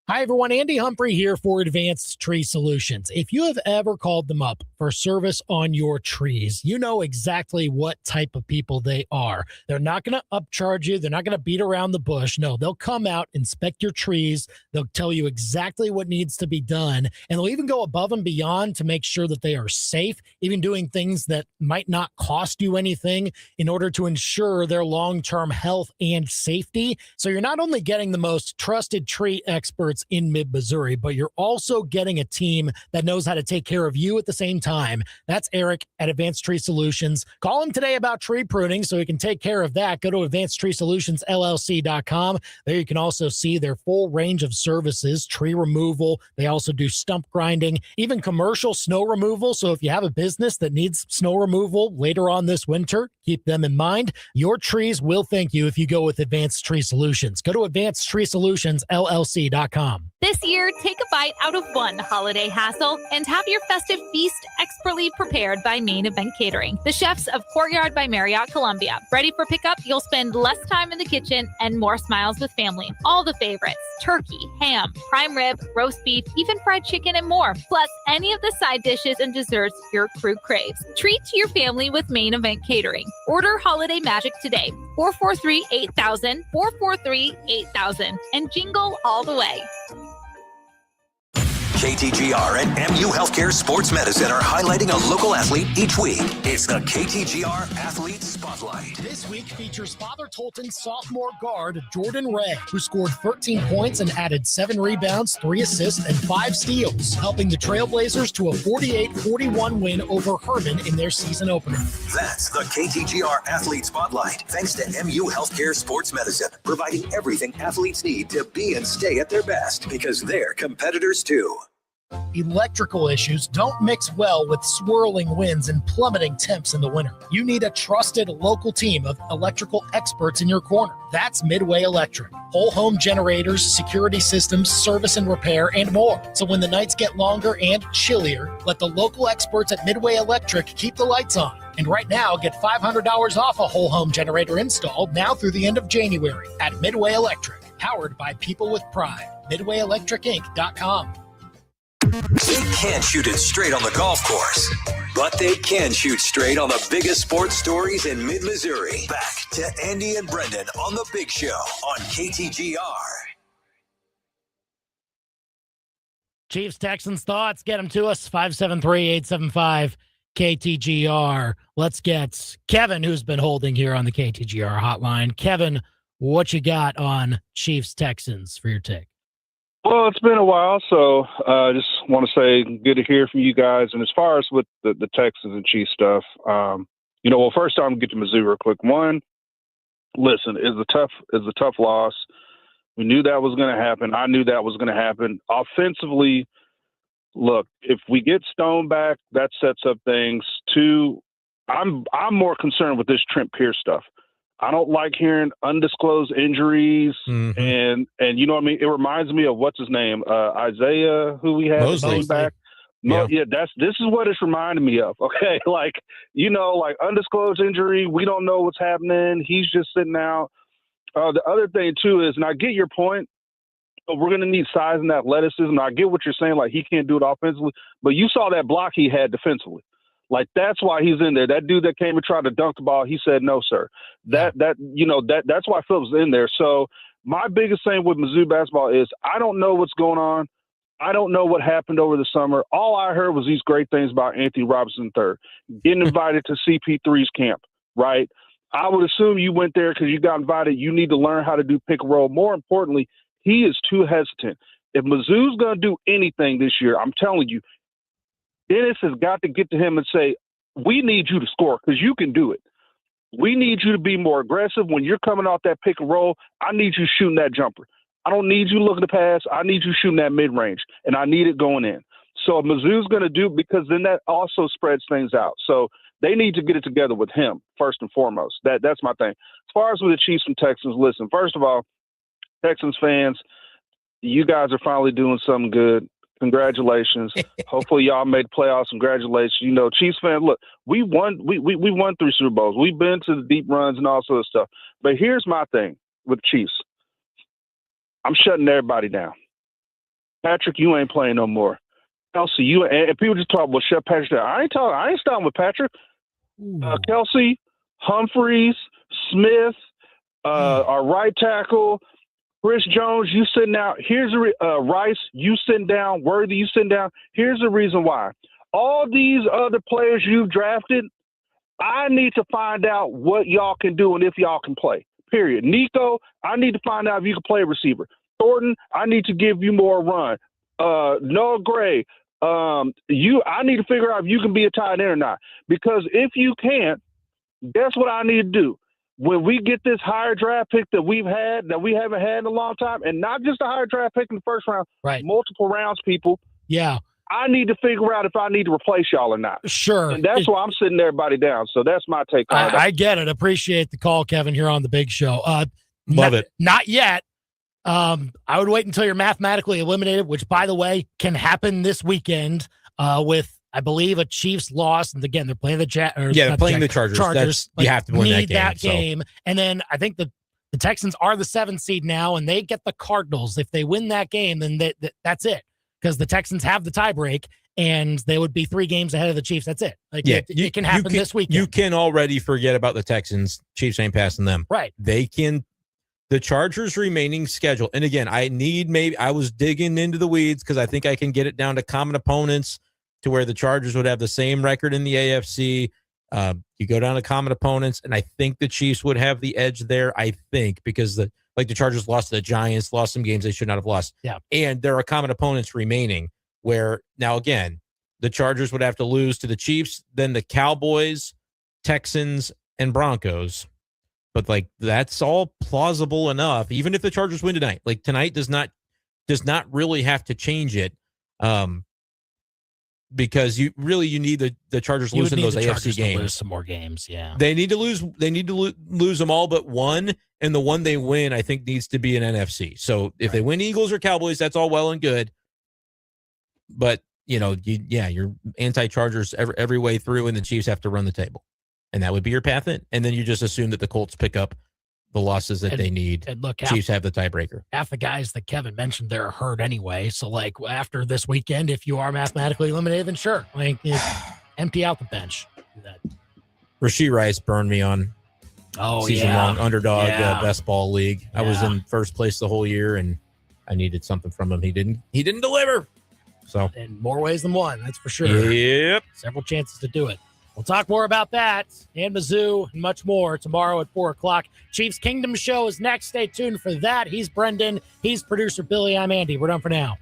Hi, everyone. Andy Humphrey here for Advanced Tree Solutions. If you have ever called them up for service on your trees, you know exactly what type of people they are. They're not going to upcharge you. They're not going to beat around the bush. No, they'll come out, inspect your trees. They'll tell you exactly what needs to be done. And they'll even go above and beyond to make sure that they are safe, even doing things that might not cost you anything in order to ensure their long-term health and safety. So you're not only getting the most trusted tree experts experts in mid-Missouri, but you're also getting a team that knows how to take care of you at the same time. That's Eric at Advanced Tree Solutions. Call him today about tree pruning so he can take care of that. Go to advancedtreesolutionsllc.com. There you can also see their full range of services, tree removal. They also do stump grinding, even commercial snow removal. So if you have a business that needs snow removal later on this winter, keep them in mind. Your trees will thank you if you go with Advanced Tree Solutions. Go to advancedtreesolutionsllc.com. This year, take a bite out of one holiday hassle and have your festive feast expertly prepared by Main Event Catering, the chefs of Courtyard by Marriott Columbia. Ready for pickup? You'll spend less time in the kitchen and more smiles with family. All the favorites: turkey, ham, prime rib, roast beef, even fried chicken, and more. Plus, any of the side dishes and desserts your crew craves. Treat your family with Main Event Catering. Order Holiday Magic today. 443-8000, 443-8000, and jingle all the way. KTGR and MU Healthcare Sports Medicine are highlighting a local athlete each week. It's the KTGR Athlete Spotlight. This week features Father Tolton's sophomore guard, Jordan Ray, who scored 13 points and added 7 rebounds, 3 assists, and 5 steals, helping the Trailblazers to a 48-41 win over Herman in their season opener. That's the KTGR Athlete Spotlight, thanks to MU Healthcare Sports Medicine, providing everything athletes need to be and stay at their best, because they're competitors too. Electrical issues don't mix well with swirling winds and plummeting temps in the winter. You need a trusted local team of electrical experts in your corner. That's Midway Electric. Whole home generators, security systems, service and repair, and more. So when the nights get longer and chillier, let the local experts at Midway Electric keep the lights on. And right now, get $500 off a whole home generator install now through the end of January at Midway Electric, powered by people with pride. MidwayElectricInc.com. They can't shoot it straight on the golf course, but they can shoot straight on the biggest sports stories in mid-Missouri. Back to Andy and Brendan on The Big Show on KTGR. Chiefs, Texans thoughts, get them to us, 573-875-KTGR. Let's get Kevin, who's been holding here on the KTGR hotline. Kevin, what you got on Chiefs, Texans for your take? Well, it's been a while, so just want to say good to hear from you guys. And as far as with the Texans and Chiefs stuff, well, first I'm going to get to Mizzou real quick. One, listen, is a tough loss. We knew that was going to happen. I knew that was going to happen. Offensively, look, if we get Stone back, that sets up things. Two, I'm more concerned with this Trent Pierce stuff. I don't like hearing undisclosed injuries, and you know what I mean. It reminds me of what's his name, Isaiah, who we had back. Yeah, this is what it's reminding me of. Okay, like undisclosed injury. We don't know what's happening. He's just sitting out. The other thing too is, and I get your point. We're going to need size and athleticism. I get what you're saying. Like he can't do it offensively, but you saw that block he had defensively. Like that's why he's in there. That dude that came and tried to dunk the ball, he said no, sir. That's why Phillips is in there. So my biggest thing with Mizzou basketball is I don't know what's going on. I don't know what happened over the summer. All I heard was these great things about Anthony Robinson III getting invited to CP3's camp. Right? I would assume you went there because you got invited. You need to learn how to do pick and roll. More importantly, he is too hesitant. If Mizzou's going to do anything this year, I'm telling you, Dennis has got to get to him and say, we need you to score because you can do it. We need you to be more aggressive. When you're coming off that pick and roll, I need you shooting that jumper. I don't need you looking to pass. I need you shooting that mid-range, and I need it going in. So if Mizzou's going to do, because then that also spreads things out. So they need to get it together with him, first and foremost. That's my thing. As far as with the Chiefs and Texans, listen, first of all, Texans fans, you guys are finally doing something good. Congratulations. Hopefully y'all made playoffs. Congratulations. Chiefs fans, look, we won 3 Super Bowls. We've been to the deep runs and all sort of stuff. But here's my thing with Chiefs. I'm shutting everybody down. Patrick, you ain't playing no more. Kelsey, and people just talk, well, shut Patrick down. I ain't starting with Patrick. Kelsey, Humphreys, Smith, our right tackle, Chris Jones, you sitting out. Here's Rice, you sitting down. Worthy, you sitting down. Here's the reason why. All these other players you've drafted, I need to find out what y'all can do and if y'all can play, period. Nico, I need to find out if you can play receiver. Thornton, I need to give you more run. Noah Gray, I need to figure out if you can be a tight end or not. Because if you can't, guess what I need to do? When we get this higher draft pick that we haven't had in a long time, and not just a higher draft pick in the first round, right? Multiple rounds, people. Yeah. I need to figure out if I need to replace y'all or not. Sure. And that's why I'm sitting everybody down. So that's my take on it. I get it. Appreciate the call, Kevin, here on the Big Show. Love it. Not yet. I would wait until you're mathematically eliminated, which, by the way, can happen this weekend with, I believe, a Chiefs loss. And again, they're playing the they're playing the Chargers. You have to win that game. And then I think the Texans are the 7th seed now, and they get the Cardinals. If they win that game, then that's it, because the Texans have the tiebreak, and they would be 3 games ahead of the Chiefs. That's it. It can happen this weekend. You can already forget about the Texans. Chiefs ain't passing them. Right. They can. The Chargers' remaining schedule, and again, I was digging into the weeds because I think I can get it down to common opponents to where the Chargers would have the same record in the AFC. You go down to common opponents, and I think the Chiefs would have the edge there, I think, because the Chargers lost to the Giants, lost some games they should not have lost. Yeah. And there are common opponents remaining where, now again, the Chargers would have to lose to the Chiefs, then the Cowboys, Texans, and Broncos. But that's all plausible enough. Even if the Chargers win tonight, tonight does not really have to change it. Because you need the Chargers losing those AFC games. Lose some more games, yeah. They need to lose. They need to lose them all but one, and the one they win, I think, needs to be an NFC. So if they win Eagles or Cowboys, that's all well and good. But you're anti-Chargers every way through, and the Chiefs have to run the table, and that would be your path in. And then you just assume that the Colts pick up the losses that they need. And look, Chiefs have the tiebreaker. Half the guys that Kevin mentioned there are hurt anyway. So, after this weekend, if you are mathematically eliminated, then sure. Empty out the bench. Do that. Rasheed Rice burned me on season-long underdog best ball league. Yeah. I was in first place the whole year, and I needed something from him. He didn't deliver. So in more ways than one, that's for sure. Yep. Several chances to do it. We'll talk more about that and Mizzou and much more tomorrow at 4 o'clock. Chiefs Kingdom Show is next. Stay tuned for that. He's Brendan. He's producer Billy. I'm Andy. We're done for now.